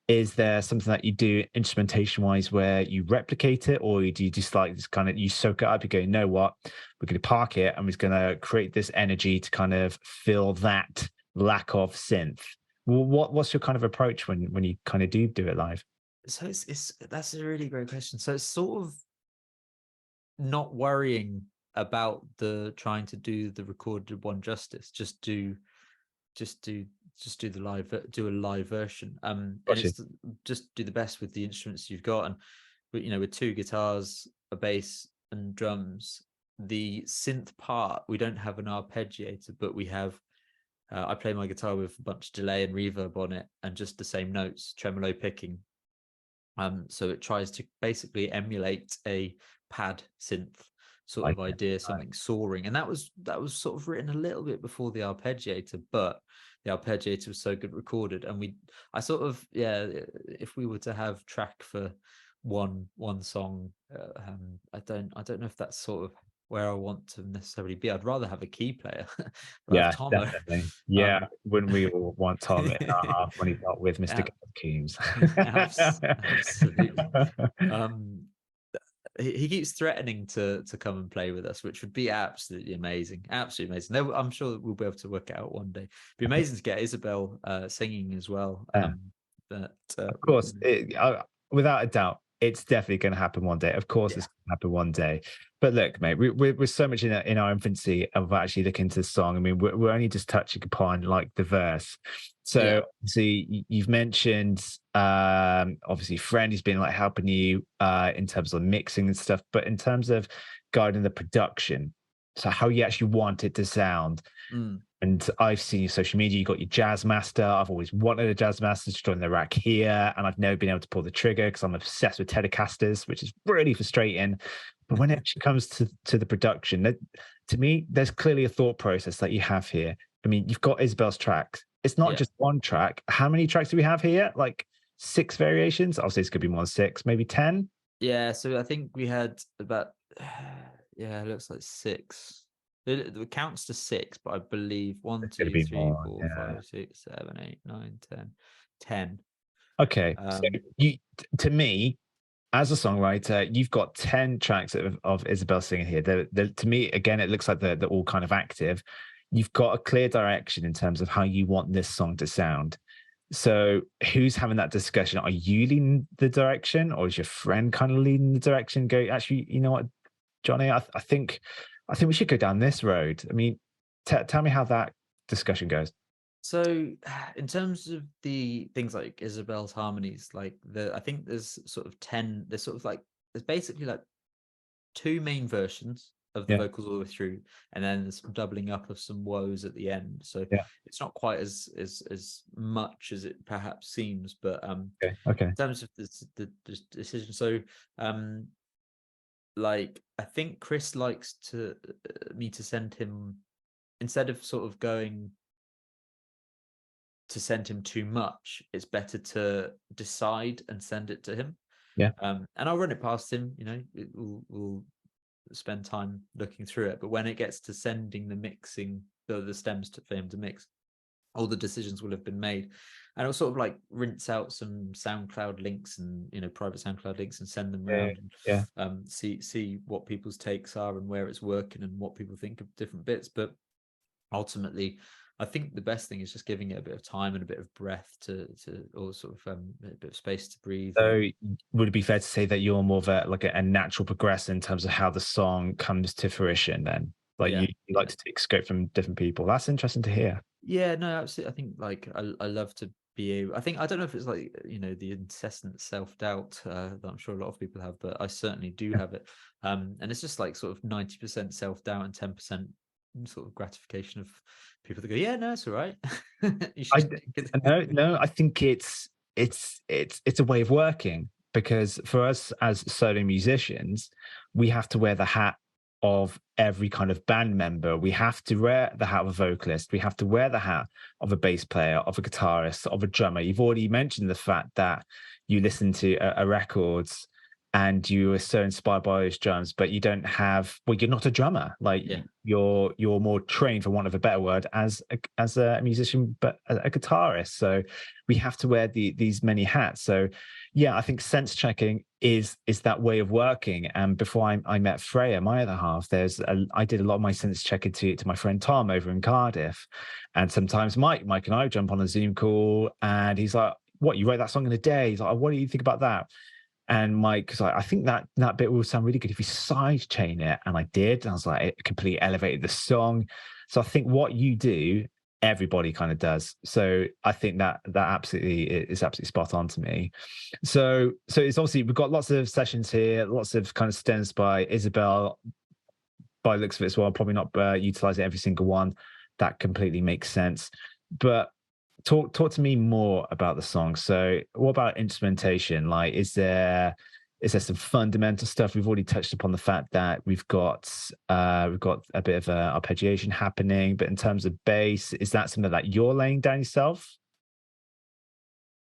is there something that you do instrumentation wise where you replicate it, or do you just like this kind of, you soak it up, you go, you know what, we're going to park it and we're going to create this energy to kind of fill that lack of synth? What's your kind of approach when you kind of do it live? So that's a really great question. So it's sort of not worrying about trying to do the recorded one justice. Just do a live version. And it's just do the best with the instruments you've got. And with 2 guitars, a bass, and drums, the synth part, we don't have an arpeggiator, but we have. I play my guitar with a bunch of delay and reverb on it, and just the same notes, tremolo picking. So it tries to basically emulate a pad synth sort of idea, something soaring. And that was sort of written a little bit before the arpeggiator, but the arpeggiator was so good recorded. And I sort of, if we were to have track for one song, I don't know if that's sort of where I want to necessarily be. I'd rather have a key player. Yeah, definitely. Yeah, wouldn't we all want Tom in our half when he's not with Mr. Coombs? Absolutely. He keeps threatening to come and play with us, which would be absolutely amazing. Absolutely amazing. I'm sure we'll be able to work it out one day. It'd be amazing to get Isabel singing as well. But of course, without a doubt, it's definitely going to happen one day. Of course, it's going to happen one day. But look, mate, we're so much in our infancy of actually looking into the song. I mean, we're only just touching upon like the verse. So obviously, you've mentioned obviously friend who's been like helping you in terms of mixing and stuff, but in terms of guiding the production, so how you actually want it to sound. And I've seen your social media, you got your jazz master. I've always wanted a jazz master to join the rack here, and I've never been able to pull the trigger because I'm obsessed with Telecasters, which is really frustrating. But when it actually comes to the production, to me, there's clearly a thought process that you have here. I mean, you've got Isabel's tracks. It's not Yeah. just one track. How many tracks do we have here? Like 6 variations? I'll say it's could be more than 6, maybe 10. Yeah, so I think we had about yeah, it looks like 6. It counts to 6, but I believe one, It's going to two, be three, more. four, Yeah. 5, 6, 7, 8, 9, 10, 10. Okay. So Um, to me, as a songwriter, you've got 10 tracks of Isabel singing here. To me, again, it looks like they're all kind of active. You've got a clear direction in terms of how you want this song to sound. So who's having that discussion? Are you leading the direction, or is your friend kind of leading the direction? Go, actually, you know what, Johnny, I think we should go down this road. I mean, tell me how that discussion goes. so in terms of the things like Isabel's harmonies, like I think there's sort of 10, there's sort of like, there's basically like 2 main versions of the Yeah, vocals all the way through, and then there's some doubling up of some woes at the end. So yeah. it's not quite as much as it perhaps seems, but Okay, okay. in terms of the decision, so um like I think Chris likes to me to send him, instead of sort of going to send him too much, it's better to decide and send it to him. Yeah. And I'll run it past him, you know, we'll spend time looking through it. But when it gets to sending the mixing, the stems for him to mix, all the decisions will have been made. And I'll sort of like rinse out some SoundCloud links and, you know, private SoundCloud links and send them Yeah, around yeah. and see what people's takes are and where it's working and what people think of different bits. But ultimately, I think the best thing is just giving it a bit of time and a bit of breath or sort of a bit of space to breathe. And So would it be fair to say that you're more of a natural progressor in terms of how the song comes to fruition then? Like yeah, you like yeah, to take scope from different people. That's interesting to hear. yeah. No, absolutely. I think like I love to be able. I think I don't know if it's like, you know, the incessant self doubt that I'm sure a lot of people have, but I certainly do have it. And it's just like sort of 90% self doubt and 10% sort of gratification of people that go, yeah, no, it's all right. You should I just take it. no, I think it's a way of working, because for us as solo musicians, we have to wear the hat of every kind of band member. We have to wear the hat of a vocalist. We have to wear the hat of a bass player, of a guitarist, of a drummer. You've already mentioned the fact that you listen to a records and you are so inspired by those drums, but you don't have, well, you're not a drummer. Like Yeah, you're more trained, for want of a better word, as a musician, but a guitarist. So we have to wear these many hats. So yeah, I think sense checking is that way of working. And before I met Freya, my other half, I did a lot of my sense checking to my friend Tom over in Cardiff, and sometimes Mike and I would jump on a Zoom call, and he's like, "What, you wrote that song in a day?" He's like, "What do you think about that?" And Mike, because I think that bit will sound really good if you side chain it. And I did. And I was like, it completely elevated the song. So I think what you do, everybody kind of does. So I think that absolutely is absolutely spot on to me. So it's obviously, we've got lots of sessions here, lots of kind of stems by Isabel, by the looks of it as well, probably not utilizing every single one. That completely makes sense. But talk to me more about the song. So what about instrumentation? Like, is there some fundamental stuff? We've already touched upon the fact that we've got a bit of arpeggiation happening, but in terms of bass, is that something that you're laying down yourself?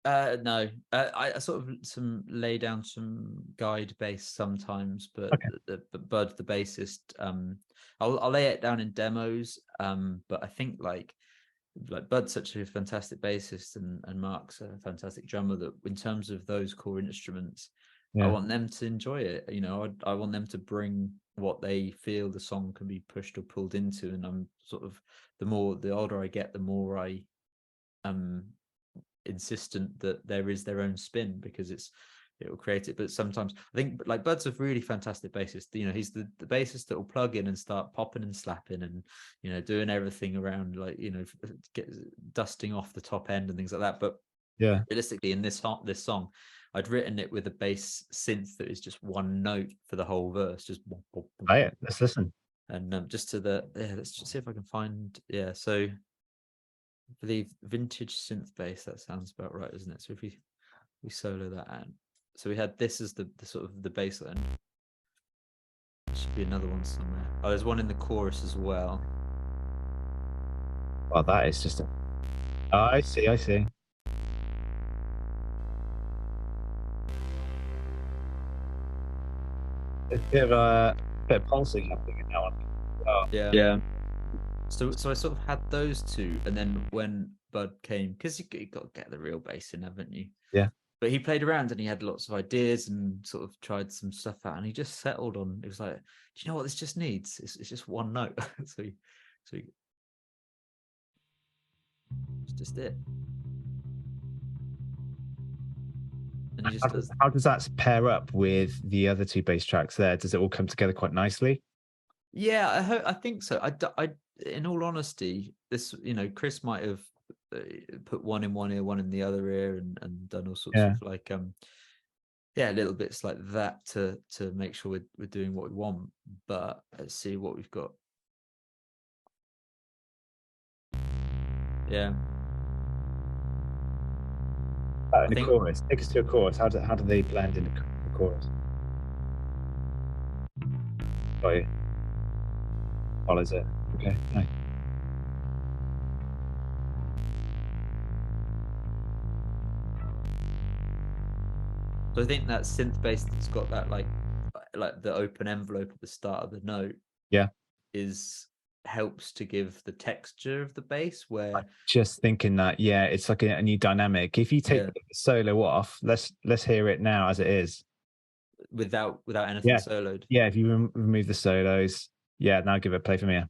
no, I sort of some lay down some guide bass sometimes, but Okay. Bud, the bassist, I'll lay it down in demos. But I think like Bud's such a fantastic bassist and Mark's a fantastic drummer that in terms of those core instruments, I Yeah. want them to enjoy it. You know, I want them to bring what they feel the song can be pushed or pulled into, and I'm sort of the older I get, the more I um insistent that there is their own spin because it will create it. But sometimes I think like Bud's a really fantastic bassist. You know, he's the bassist that will plug in and start popping and slapping and, you know, doing everything around, like, you know, dusting off the top end and things like that. But Yeah. realistically, in this song, I'd written it with a bass synth that is just one note for the whole verse, just Play it. Let's listen. And just to the let's just see if I can find so I believe vintage synth bass, that sounds about right, isn't it? So if we solo that out, so we had this as the sort of the bass line. There should be another one somewhere. Oh, there's one in the chorus as well. Well, that is just I see. It's a bit of pulsing happening in that one. Oh, Yeah. So I sort of had those two, and then when Bud came, because you got to get the real bass in, haven't you? Yeah. But he played around and he had lots of ideas and sort of tried some stuff out, and he just settled on. It was like, do you know what this just needs? It's just one note. so it's just it. And he just does. How does that pair up with the other two bass tracks there? Does it all come together quite nicely? Yeah, I think so. In all honesty, this, Chris might have put one in one ear, one in the other ear, and done all sorts of like little bits like that to make sure we're doing what we want. But let's see what we've got. Yeah. In the chorus, take us to a chorus. How do they blend in the chorus? Sorry, follows it. Okay, nice. So I think that synth bass that's got that like the open envelope at the start of the note. Yeah, helps to give the texture of the bass, where just thinking that it's like a new dynamic. If you take the solo off, let's hear it now as it is without anything soloed. Yeah, if you remove the solos, now give it a play for me.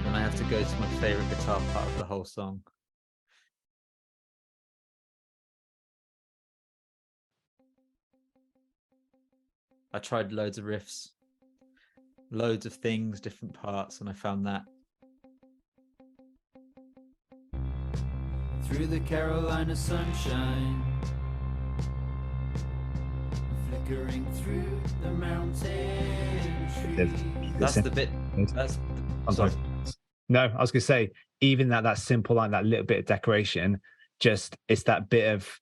And I have to go to my favorite guitar part of the whole song. I tried loads of riffs, loads of things, different parts, and I found that. Through the Carolina sunshine, flickering through the mountain trees. That's the bit. Sorry. No, I was going to say, even that simple line, that little bit of decoration, it's that bit of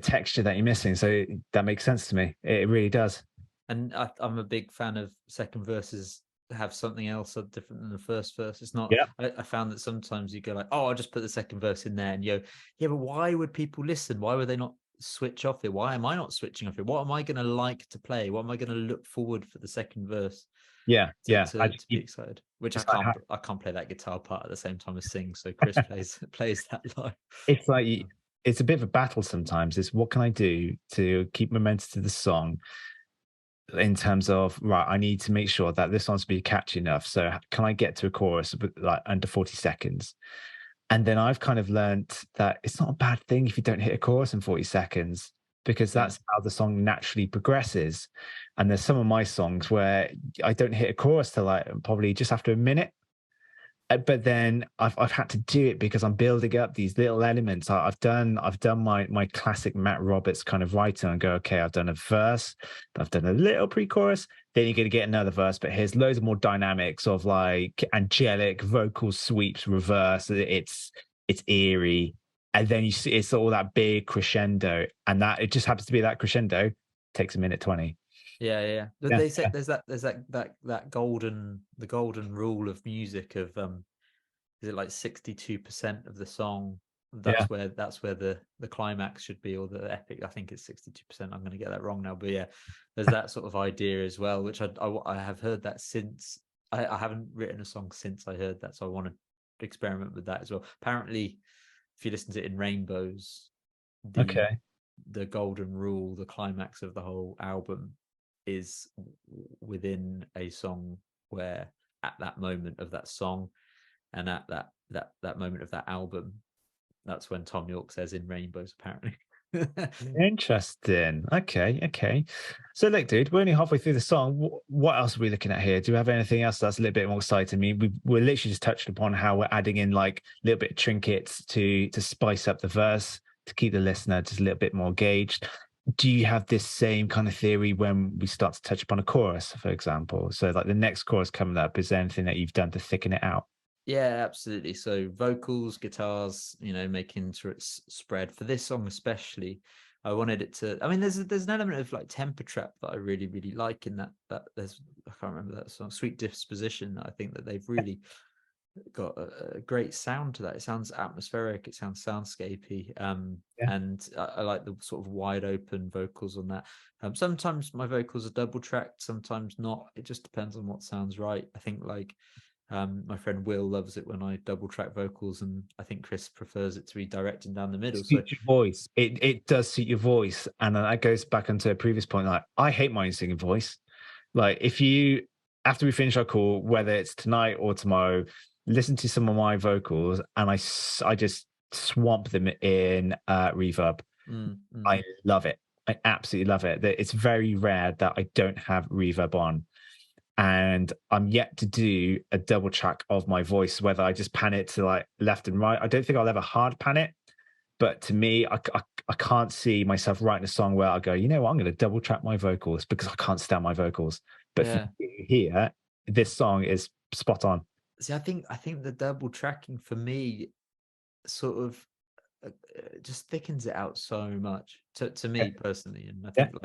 texture that you're missing. So that makes sense to me. It really does. And I'm a big fan of second verses have something else different than the first verse. It's not. I found that sometimes you go like, oh, I'll just put the second verse in there, and you go, yeah, but why would people listen? Why would they not switch off it? Why am I not switching off it? What am I going to like to play? What am I going to look forward for the second verse? To be excited. Which I can't play that guitar part at the same time as sing. So Chris plays that live. It's like it's a bit of a battle sometimes. It's what can I do to keep momentum to the song, in terms of, right, I need to make sure that this song's be catchy enough. So can I get to a chorus like under 40 seconds? And then I've kind of learned that it's not a bad thing if you don't hit a chorus in 40 seconds, because that's how the song naturally progresses. And there's some of my songs where I don't hit a chorus till like probably just after a minute. But then I've had to do it because I'm building up these little elements. I've done my classic Matt Roberts kind of writing and go, okay, I've done a verse, I've done a little pre-chorus, then you're going to get another verse, but here's loads of more dynamics of like angelic vocal sweeps, reverse. It's eerie, and then you see it's all that big crescendo, and that it just happens to be that crescendo takes 1:20. Yeah. They say there's that golden rule of music of is it like 62% of the song? That's where the climax should be, or the epic. I think it's 62%. I'm going to get that wrong now, but yeah, there's that sort of idea as well, which I have heard that since I haven't written a song since I heard that, so I want to experiment with that as well. Apparently, if you listen to it in rainbows, Okay. the golden rule, the climax of the whole album is within a song where at that moment of that song and at that moment of that album, that's when Tom York says in rainbows, apparently. Interesting. Okay. So look, dude, we're only halfway through the song. What else are we looking at here? Do we have anything else that's a little bit more exciting? I mean, we're literally just touched upon how we're adding in like a little bit of trinkets to spice up the verse, to keep the listener just a little bit more engaged. Do you have this same kind of theory when we start to touch upon a chorus, for example? So like the next chorus coming up, is there anything that you've done to thicken it out? Yeah, absolutely. So vocals, guitars, making sure it's spread for this song especially. I wanted it to. I mean, there's an element of like temper trap that I really really like in that. There's, I can't remember that song, Sweet Disposition. I think that they've really got a great sound to that. It sounds atmospheric. It sounds soundscapey. Yeah. And I like the sort of wide open vocals on that. Sometimes my vocals are double tracked, sometimes not. It just depends on what sounds right. I think like. My friend Will loves it when I double track vocals, and I think Chris prefers it to be directing down the middle. Suit your voice. It does suit your voice, and that goes back onto a previous point. Like, I hate my own singing voice. Like, if you, after we finish our call, whether it's tonight or tomorrow, listen to some of my vocals, and I just swamp them in reverb. I love it. I absolutely love it. It's very rare that I don't have reverb on. And I'm yet to do a double track of my voice, whether I just pan it to like left and right. I don't think I'll ever hard pan it, but to me, I can't see myself writing a song where I go, you know what, I'm going to double track my vocals because I can't stand my vocals. But Yeah. for here, this song is spot on. See, I think the double tracking for me sort of just thickens it out so much to me personally, and I think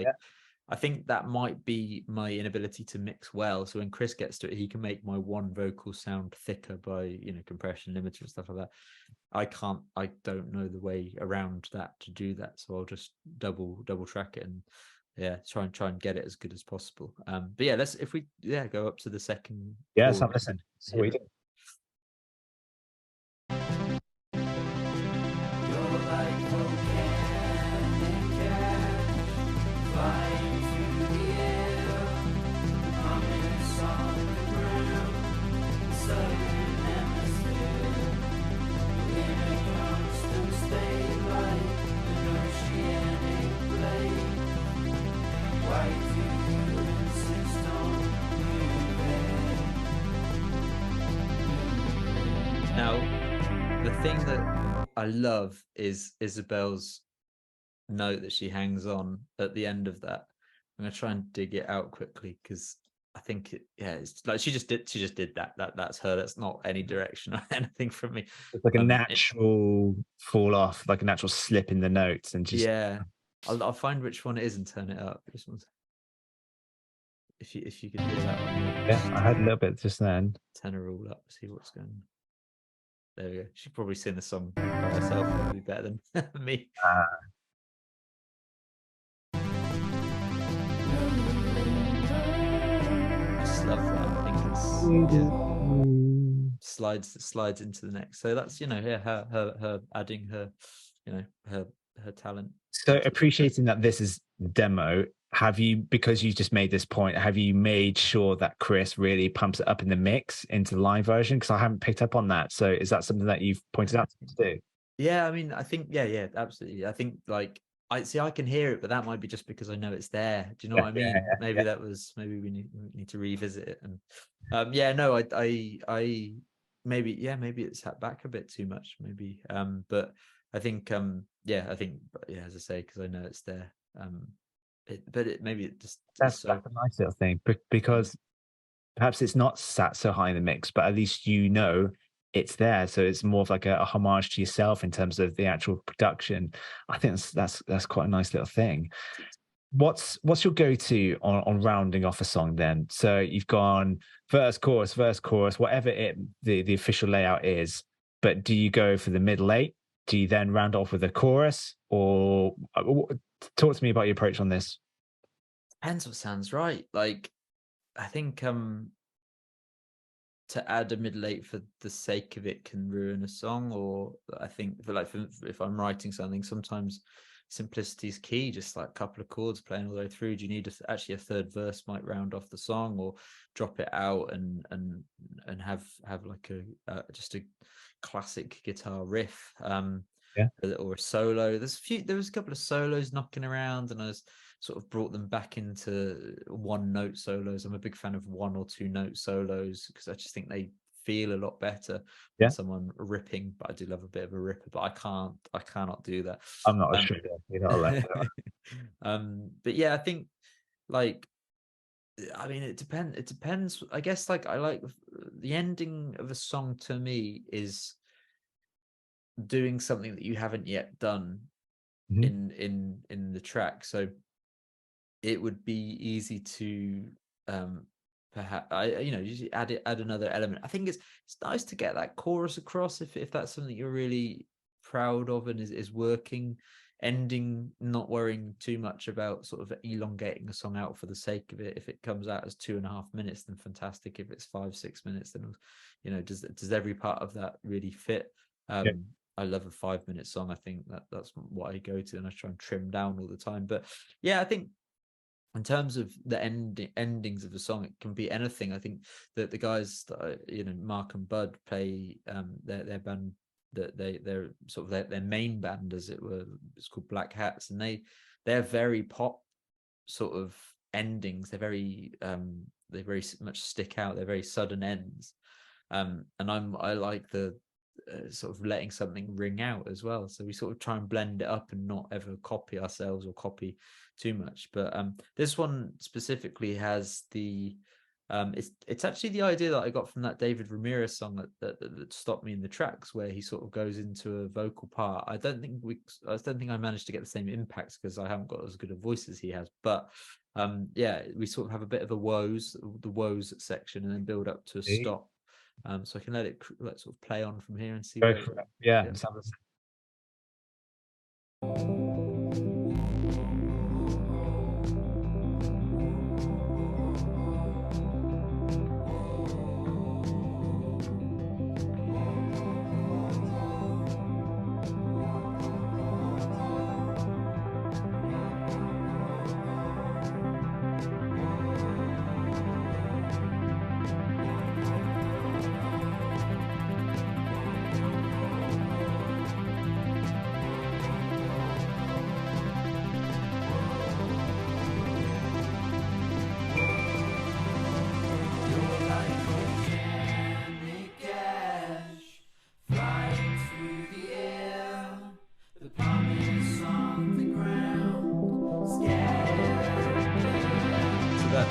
I think that might be my inability to mix well. So when Chris gets to it, he can make my one vocal sound thicker by compression limiter and stuff like that. I don't know the way around that to do that. So I'll just double track it and try and get it as good as possible. But yeah, if we go up to the second. Yeah, let's have a listen. So we do. Now, the thing that I love is Isabel's note that she hangs on at the end of that. I'm gonna try and dig it out quickly because I think it's like she just did that. That's her. That's not any direction or anything from me. It's like a natural fall off, like a natural slip in the notes, and just I'll find which one it is and turn it up. This one's if you can hear that one. Yeah, I had a little bit just then. Tenor all up. See what's going on. There we go. She'd probably sing the song by herself. Probably better than me. Just love that. I think it's slides into the next. So that's her adding her her talent. So appreciating that this is demo, have you, because you just made this point, have you made sure that Chris really pumps it up in the mix into the live version? Because I haven't picked up on that. So is that something that you've pointed out to do? Yeah, I mean, I think absolutely. I think like I can hear it, but that might be just because I know it's there. Do you know what I mean? Maybe we need to revisit it. And I maybe it's sat back a bit too much, maybe. But I think as I say, because I know it's there. Maybe it just that's a nice little thing, because perhaps it's not sat so high in the mix, but at least it's there. So it's more of like a homage to yourself in terms of the actual production. I think that's quite a nice little thing. What's your go-to on rounding off a song then? So you've gone verse, chorus, whatever the official layout is, but do you go for the middle eight? Do you then round off with a chorus, or talk to me about your approach on this? Depends what sounds right. Like, I think to add a middle eight for the sake of it can ruin a song. Or I think if I'm writing something, sometimes simplicity is key. Just like a couple of chords playing all the way through. Do you need actually a third verse might round off the song, or drop it out and have like just a classic guitar riff, Yeah. or a solo. There was a couple of solos knocking around, and I was sort of brought them back into one note solos. I'm a big fan of 1 or 2 note solos because I just think they feel a lot better than someone ripping. But I do love a bit of a ripper, but I cannot do that. I'm not a stripper. You're not allowed to. But yeah, I think, like, I mean, it depends. I guess, like, I like the ending of a song. To me, is doing something that you haven't yet done in the track. So it would be easy to perhaps you add another element. I think it's nice to get that chorus across if that's something you're really proud of and is working. Ending, not worrying too much about sort of elongating a song out for the sake of it. If it comes out as 2.5 minutes, then fantastic. If it's 5-6 minutes, then does every part of that really fit? I love a 5-minute song. I think that's what I go to, and I try and trim down all the time. But yeah, I think in terms of the endings of the song, it can be anything. I think that the guys that Mark and Bud play, their band, that they're sort of their main band, as it were, it's called Black Hats, and they're very pop sort of endings. They're very they very much stick out. They're very sudden ends, and I like the sort of letting something ring out as well. So we sort of try and blend it up and not ever copy ourselves or copy too much. But this one specifically has the it's actually the idea that I got from that David Ramirez song that stopped me in the tracks, where he sort of goes into a vocal part. I don't think I managed to get the same impact because I haven't got as good a voice as he has. But yeah, we sort of have a bit of the woes section, and then build up to a stop. So I can let sort of play on from here and see. Go for it. Yeah. Sounds...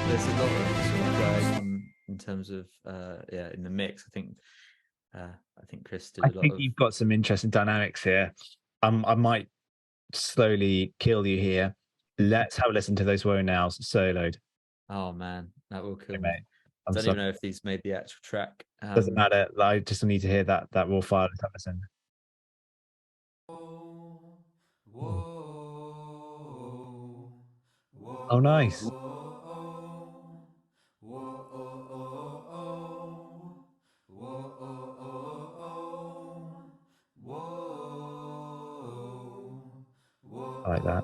There's a lot of sort of going on in terms of in the mix. I think Chris did a lot of... you've got some interesting dynamics here. I might slowly kill you here. Let's have a listen to those Woe Nows soloed. Oh man, that will kill me. Mate, I don't even know if these made the actual track. Doesn't matter. I just need to hear that raw file. Let's have a listen. Oh, nice. I like that.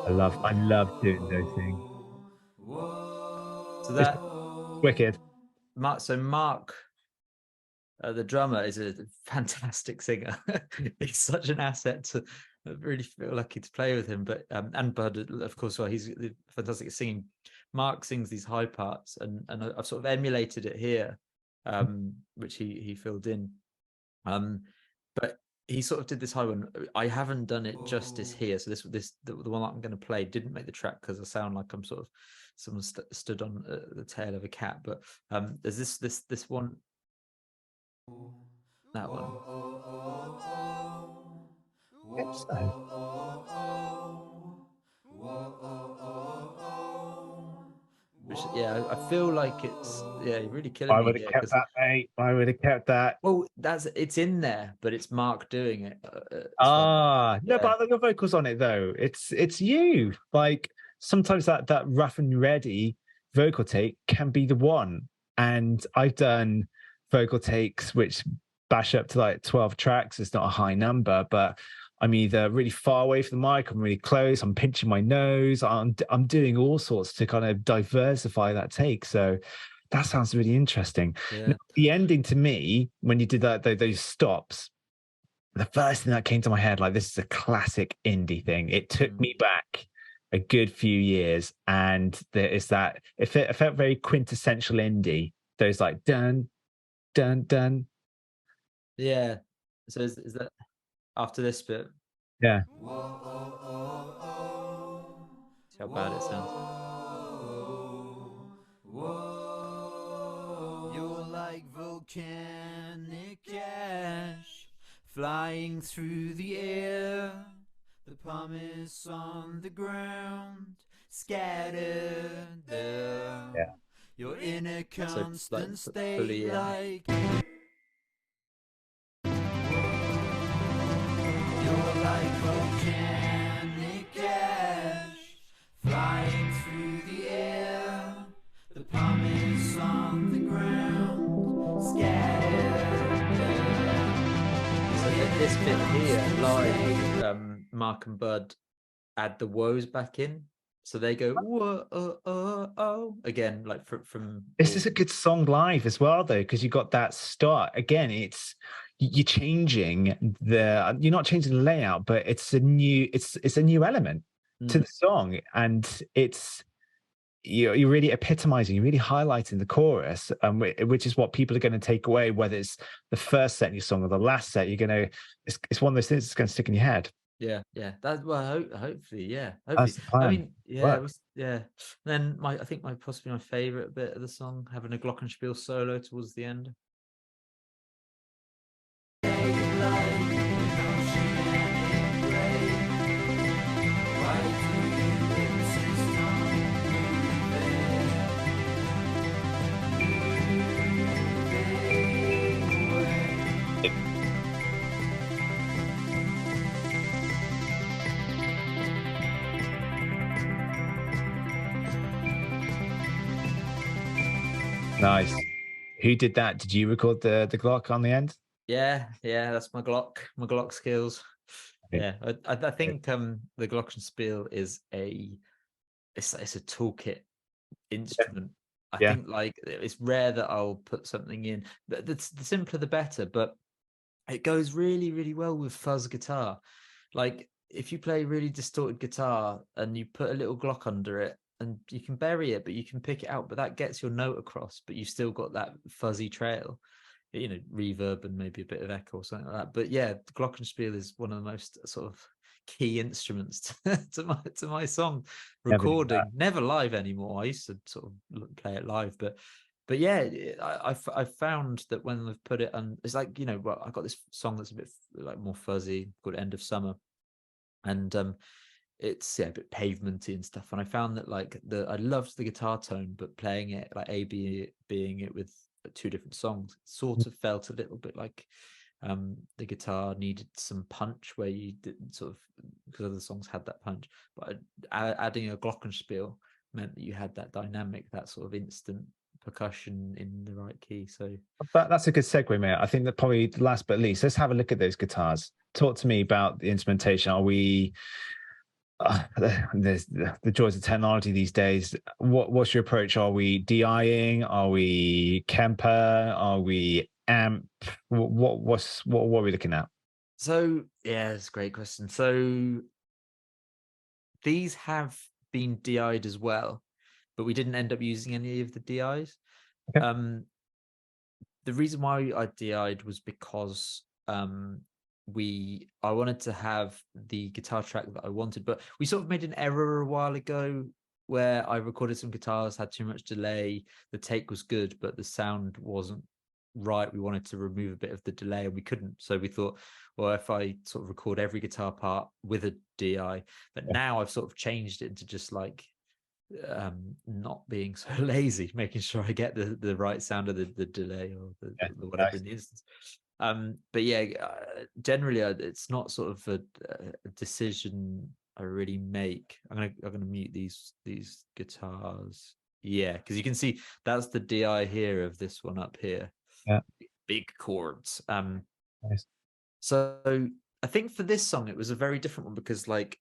I love doing those things. So that wicked. Mark, the drummer, is a fantastic singer. He's such an asset to... I really feel lucky to play with him. But and Bud, of course, well, he's fantastic at singing. Mark sings these high parts, and I've sort of emulated it here, which he filled in. But he sort of did this high one. I haven't done it justice here. So the one that I'm going to play didn't make the track because I sound like I'm sort of someone stood on the tail of a cat. But there's this one, that one. which I feel like it's really killing I me would have here kept because that, mate. I would have kept that. well, it's in there, but it's Mark doing it. As far No, yeah, but I like your vocals on it though. It's you. Like sometimes that rough and ready vocal take can be the one. And I've done vocal takes which bash up to like 12 tracks. It's not a high number, but I'm either really far away from the mic, I'm really close, I'm pinching my nose, I'm doing all sorts to kind of diversify that take. So that sounds really interesting. yeah, Now, the ending to me, when you did those stops, the first thing that came to my head, like this is a classic indie thing. It took me back a good few years, and there is that it felt very quintessential indie. Those like dun dun dun. yeah. So is that after this bit? Yeah, See how bad it sounds. You're like volcanic ash flying through the air. The pumice on the ground scattered there. yeah. You're in a So like constant fully state in. like you're like volcanic ash flying through the air. The pumice on the ground scattered there. So this bit here, live, Mark and Bud add the woes back in. So they go whoa again, like from This is a good song live as well, though, because you got that start again. You're changing you're not changing the layout, but it's a new element to the song, and you're really epitomizing, you're really highlighting the chorus, which is what people are going to take away, whether it's the first set in your song or the last set. It's one of those things that's going to stick in your head. yeah. That well, hopefully, yeah, That's hopefully. the plan. I mean, yeah, Works. Then I think possibly my favorite bit of the song, having a glockenspiel solo towards the end. Nice. Who did that? Did you record the Glock on the end? Yeah, that's my Glock skills. Okay. Yeah, I think the glockenspiel is it's a toolkit instrument. I Yeah. think like it's rare that I'll put something in. The simpler the better, but it goes really, really well with fuzz guitar. Like if you play really distorted guitar and you put a little Glock under it, and you can bury it, but you can pick it out, but that gets your note across, but you've still got that fuzzy trail, reverb and maybe a bit of echo or something like that. But yeah, the glockenspiel is one of the most sort of key instruments to my song recording. Never live anymore. I used to sort of play it live, but yeah, I found that when I've put it on, it's like well, I got this song that's a bit like more fuzzy called End of Summer, and it's a bit pavementy and stuff. And I found that like I loved the guitar tone, but playing it like being it with two different songs, it sort of felt a little bit like the guitar needed some punch where you didn't sort of, because other songs had that punch, but adding a glockenspiel meant that you had that dynamic, that sort of instant percussion in the right key. So That's a good segue, mate. I think that probably last but least, let's have a look at those guitars. Talk to me about the instrumentation. Are we there's the joys of technology these days. What's your approach? Are we DIing? Are we Kemper? Are we amp? What are we looking at? So yeah, it's a great question. So these have been DI'd as well, but we didn't end up using any of the DIs. Okay. The reason why I DI'd was because I wanted to have the guitar track that I wanted, but we sort of made an error a while ago where I recorded some guitars, had too much delay. The take was good, but the sound wasn't right. We wanted to remove a bit of the delay and we couldn't. So we thought, well, if I sort of record every guitar part with a DI, but now I've sort of changed it into just like not being so lazy, making sure I get the right sound of the delay or the whatever in the instance. But yeah, generally it's not sort of a decision I really make. I'm gonna mute these guitars. Yeah, because you can see that's the DI here of this one up here. Yeah, big chords. nice. So I think for this song it was a very different one, because like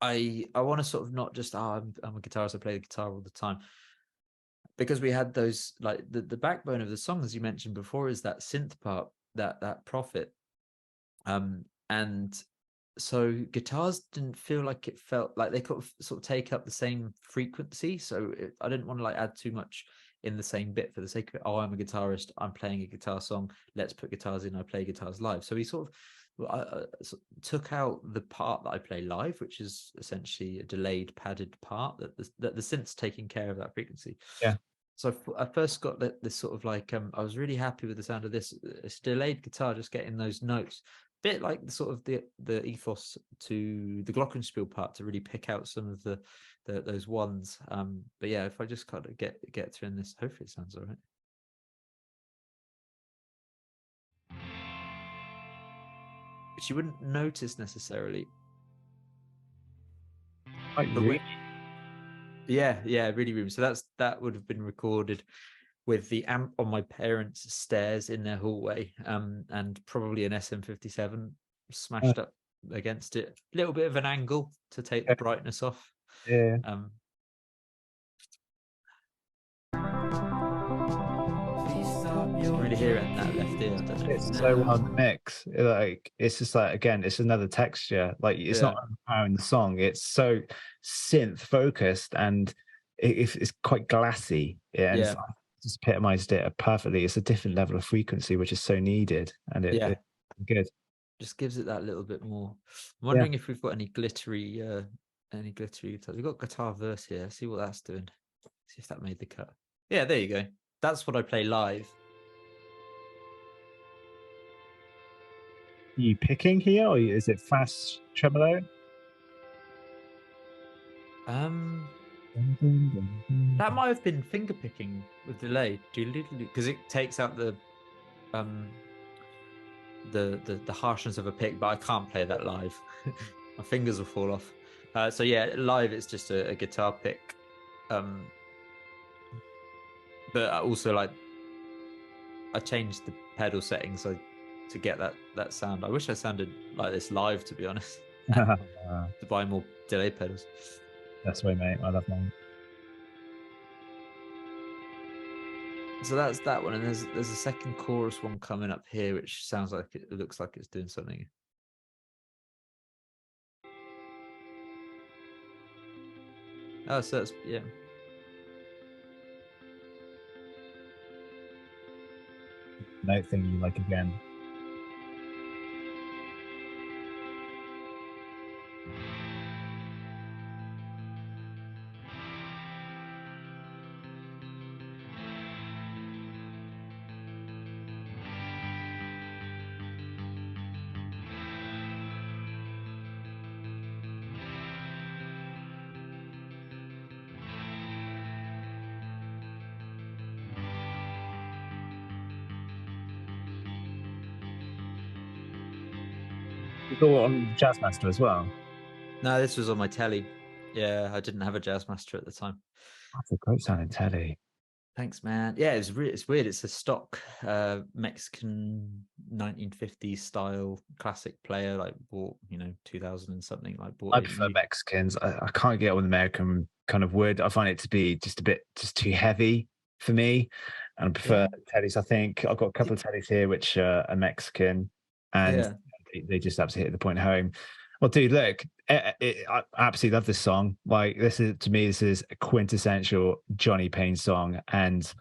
I want to sort of not just I'm a guitarist, I play the guitar all the time, because we had those, like the backbone of the song, as you mentioned before, is that synth part, that Prophet, and so guitars didn't feel like it felt like they could sort of take up the same frequency. So I didn't want to like add too much in the same bit for the sake of it. Oh, I'm a guitarist, I'm playing a guitar song, let's put guitars in, I play guitars live. So we sort of took out the part that I play live, which is essentially a delayed padded part that the synth's taking care of that frequency. Yeah. So I first got this sort of like, I was really happy with the sound of this. It's delayed guitar, just getting those notes, bit like the sort of the ethos to the glockenspiel part, to really pick out some of those ones. But yeah, if I just kind of get through in this, hopefully it sounds all right. Which you wouldn't notice necessarily. Like really? Yeah, really roomy. So that would have been recorded with the amp on my parents' stairs in their hallway, and probably an SM57 smashed up against it. A little bit of an angle to take the brightness off. Yeah. You can really hear it in that left ear. I don't know. It's so well mixed. Like it's just like, again, it's another texture. Like it's not overpowering the song. It's so synth focused, and it's quite glassy. Yeah, and I just epitomized it perfectly. It's a different level of frequency, which is so needed, and it's good. Just gives it that little bit more. I'm wondering if we've got any glittery guitars. We've got guitar verse here. Let's see what that's doing. See if that made the cut. Yeah, there you go. That's what I play live. Are you picking here, or is it fast tremolo? That might have been finger picking with delay, because it takes out the harshness of a pick, but I can't play that live. My fingers will fall off. So yeah, live it's just a guitar pick. But also, like, I changed the pedal settings to get that sound. I wish I sounded like this live, to be honest. To buy more delay pedals. That's the way, mate. I love mine. So that's that one, and there's a second chorus one coming up here, which sounds like it looks like it's doing something. Oh, so it's Note thing you like again. You thought on Jazzmaster as well? No, this was on my telly. Yeah, I didn't have a Jazzmaster at the time. That's a great sounding telly. Thanks, man. Yeah, it's weird. It's a stock Mexican 1950s style classic player, like bought 2000 and something. Like bought. I prefer Mexicans. I can't get on American kind of wood. I find it to be just too heavy for me, and I prefer tellies. I think I've got a couple of tellies here which are Mexican, and they just absolutely hit the point home. Well, dude, look, I absolutely love this song. Like, this is a quintessential Jonny Payne song, and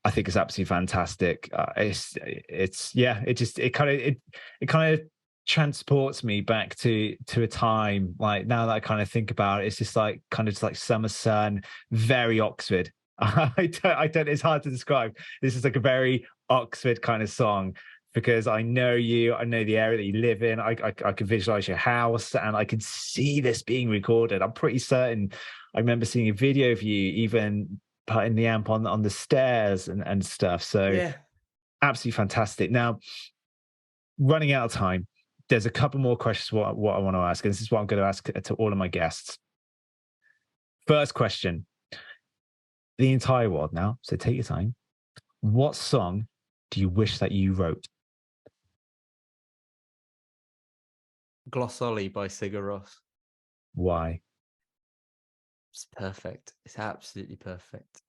I think it's absolutely fantastic. It kind of transports me back to a time, like, now that I kind of think about it, it's just like kind of just like summer sun, very Oxford. I don't. It's hard to describe. This is like a very Oxford kind of song, because I know you, I know the area that you live in. I can visualize your house, and I can see this being recorded. I'm pretty certain I remember seeing a video of you even putting the amp on the stairs and stuff. So Yeah. absolutely fantastic. Now, running out of time, there's a couple more questions what I want to ask, and this is what I'm going to ask to all of my guests. First question, the entire world now, so take your time. What song do you wish that you wrote? Glossoli by Sigur Rós. Why? It's perfect. It's absolutely perfect.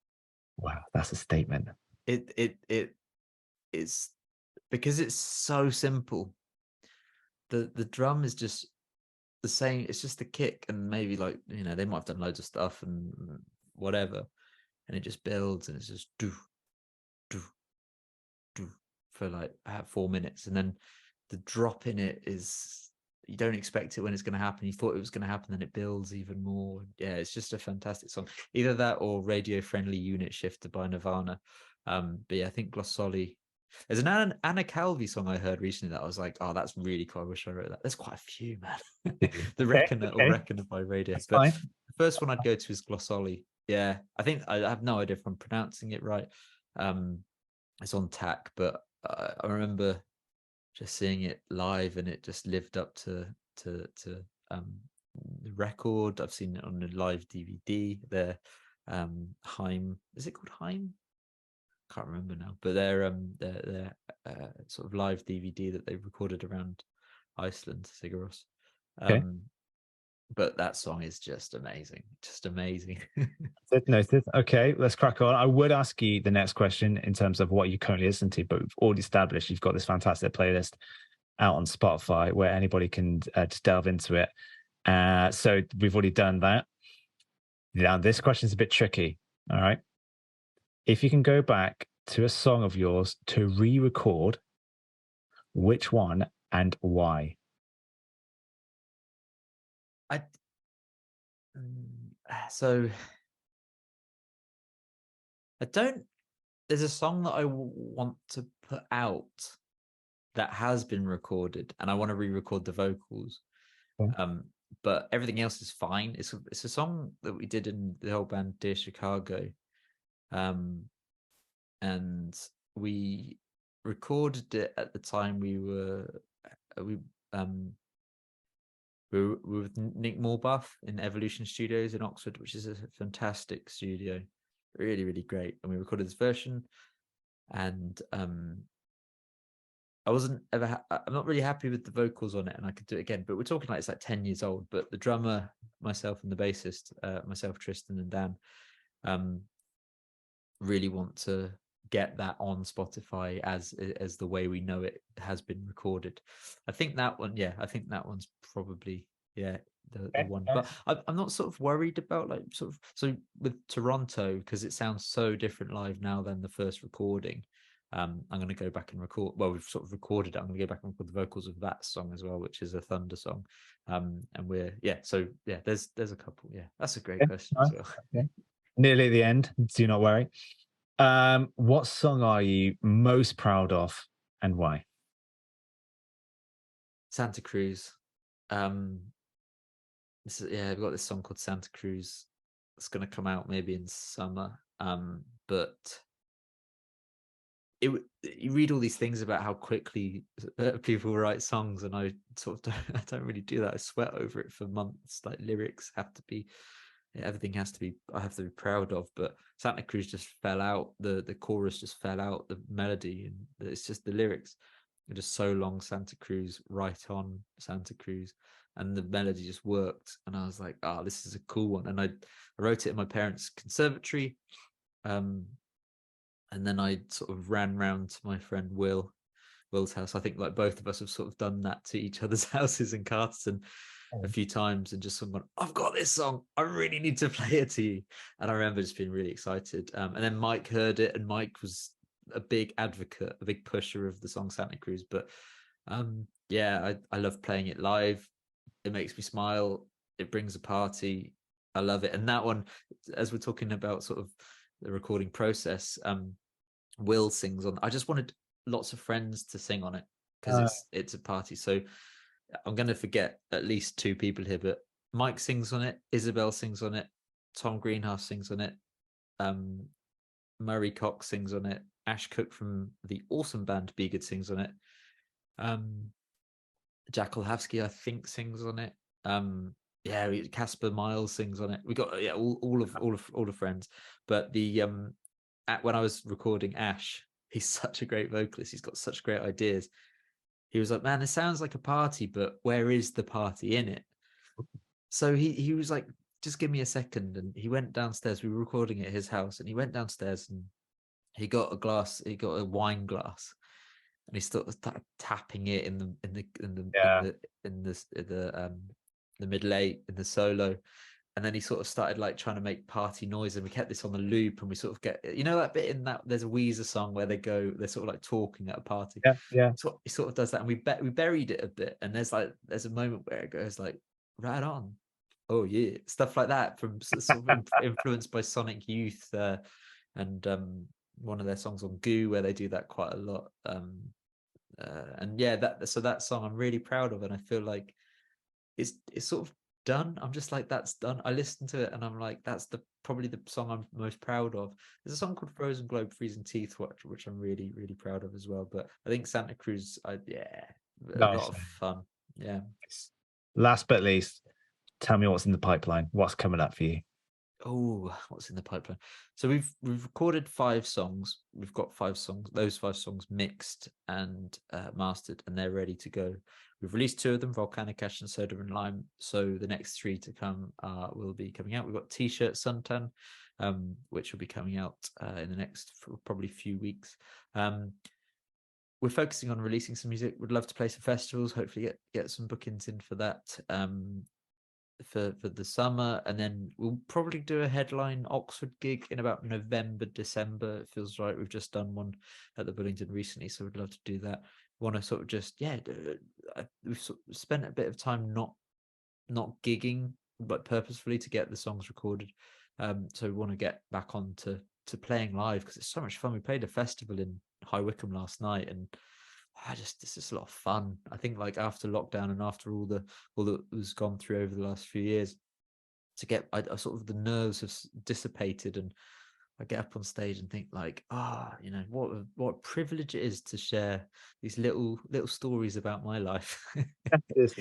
Wow, that's a statement. It's because it's so simple. The drum is just the same. It's just the kick, and maybe like, you know, they might have done loads of stuff and whatever, and it just builds, and it's just do do do for like 4 minutes, and then the drop in it is, you don't expect it when it's going to happen. You thought it was going to happen, then it builds even more. Yeah, it's just a fantastic song. Either that or Radio Friendly Unit Shifter by Nirvana. But yeah, I think Glossoli. There's an Anna Calvi song I heard recently that I was like, oh, that's really cool. I wish I wrote that. There's quite a few, man. The Reckoner or Reckoner by Radio. That's But fine. the first one I'd go to is Glossoli. Yeah, I think I have no idea if I'm pronouncing it right. It's on tack, but I remember just seeing it live, and it just lived up to the record. I've seen it on a live DVD. Their Heim, is it called Heim? Can't remember now, but their sort of live DVD that they recorded around Iceland, Sigur Rós. Okay. But that song is just amazing, just amazing. Noted. Okay, let's crack on. I would ask you the next question in terms of what you currently listen to, but we've already established you've got this fantastic playlist out on Spotify where anybody can just delve into it. So we've already done that. Now, this question is a bit tricky. All right. If you can go back to a song of yours to re-record, which one and why? So I don't. There's a song that I want to put out that has been recorded, and I want to re-record the vocals. Okay. But everything else is fine. It's a song that we did in the whole band Dear Chicago, and we recorded it at the time we were with Nick Morbuff in Evolution Studios in Oxford, which is a fantastic studio, really, really great. And we recorded this version, and I wasn't ever. I'm not really happy with the vocals on it, and I could do it again. But we're talking like it's like 10 years old. But the drummer, myself, and the bassist, myself, Tristan, and Dan, really want to get that on Spotify as the way we know it has been recorded. I think that one, yeah, I think that one's probably, yeah, the one. But I'm not sort of worried about like sort of, so with Toronto, because it sounds so different live now than the first recording. I'm going to go back and record. Well, we've sort of recorded it. I'm going to go back and record the vocals of that song as well, which is a Thunder song. And we're, yeah, so yeah, there's a couple. Yeah, that's a great question as well. Okay. Nearly at the end. Do not worry. What song are you most proud of and why? Santa Cruz. We've got this song called Santa Cruz. It's going to come out maybe in summer. But you read all these things about how quickly people write songs, and I sort of I don't really do that. I sweat over it for months. Like lyrics have to be, everything has to be, I have to be proud of. But Santa Cruz just fell out. The chorus just fell out. The melody, and it's just the lyrics are just so long. Santa Cruz, right on Santa Cruz, and the melody just worked. And I was like, oh, this is a cool one. And I wrote it in my parents' conservatory. And then I sort of ran round to my friend Will's house. I think like both of us have sort of done that to each other's houses in Carterton a few times, and just someone, I've got this song, I really need to play it to you. And I remember just being really excited. And then Mike heard it, and Mike was a big advocate, a big pusher of the song Santa Cruz. But yeah, I love playing it live. It makes me smile. It brings a party. I love it. And that one, as we're talking about sort of the recording process, Will sings on. I just wanted lots of friends to sing on it because it's a party. So I'm going to forget at least two people here, but Mike sings on it, Isabel sings on it, Tom Greenhouse sings on it. Murray Cox sings on it. Ash Cook from the awesome band Be Good sings on it. Jack Olhavsky, I think, sings on it. Casper Miles sings on it. We got all of friends. But the when I was recording Ash, he's such a great vocalist. He's got such great ideas. He was like, man, it sounds like a party, but where is the party in it? So he was like, just give me a second. And he went downstairs. We were recording at his house, and he went downstairs and he got a wine glass, and he started tapping it in the middle eight in the solo. And then he sort of started like trying to make party noise, and we kept this on the loop, and we sort of get, you know, that bit in that there's a Weezer song where they're sort of like talking at a party. Yeah. So he sort of does that, and we buried it a bit, and there's a moment where it goes like, right on, oh yeah, stuff like that, from sort of influenced by Sonic Youth, and one of their songs on Goo where they do that quite a lot. And yeah, that song I'm really proud of, and I feel like it's sort of done. I'm just like, that's done. I listened to it and I'm like, that's probably the song I'm most proud of. There's a song called Frozen Globe Freezing Teeth, which I'm really, really proud of as well. But I think Santa Cruz, a lot of fun. Yeah. Last but least, tell me what's in the pipeline. What's coming up for you? Oh, what's in the pipeline? So we've recorded 5 songs. We've got 5 songs, those 5 songs mixed and mastered, and they're ready to go. We've released 2 of them, Volcanic Ash and Soda and Lime. So the next 3 to come will be coming out. We've got T-shirt Suntan, which will be coming out in the next probably few weeks. We're focusing on releasing some music. Would love to play some festivals, hopefully get some bookings in for that. For the summer, and then we'll probably do a headline Oxford gig in about November, December. It feels right. We've just done one at the Bullingdon recently, so we'd love to do that. Want to sort of just we've sort of spent a bit of time not gigging, but purposefully to get the songs recorded. So we want to get back on to playing live, because it's so much fun. We played a festival in High Wycombe last night, and this is a lot of fun. I think like after lockdown and after all that was gone through over the last few years, to get I sort of the nerves have dissipated, and I get up on stage and think like, you know, what privilege it is to share these little stories about my life. It is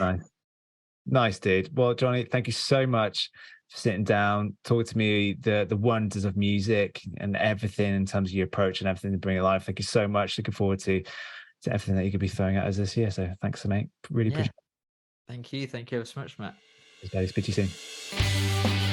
nice, dude. Well, Jonny, thank you so much for sitting down, talking to me the wonders of music and everything in terms of your approach and everything to bring it alive. Thank you so much. Looking forward to everything that you could be throwing at us this year. So thanks, mate. Really appreciate it. Thank you ever so much, Matt. Speak to you soon.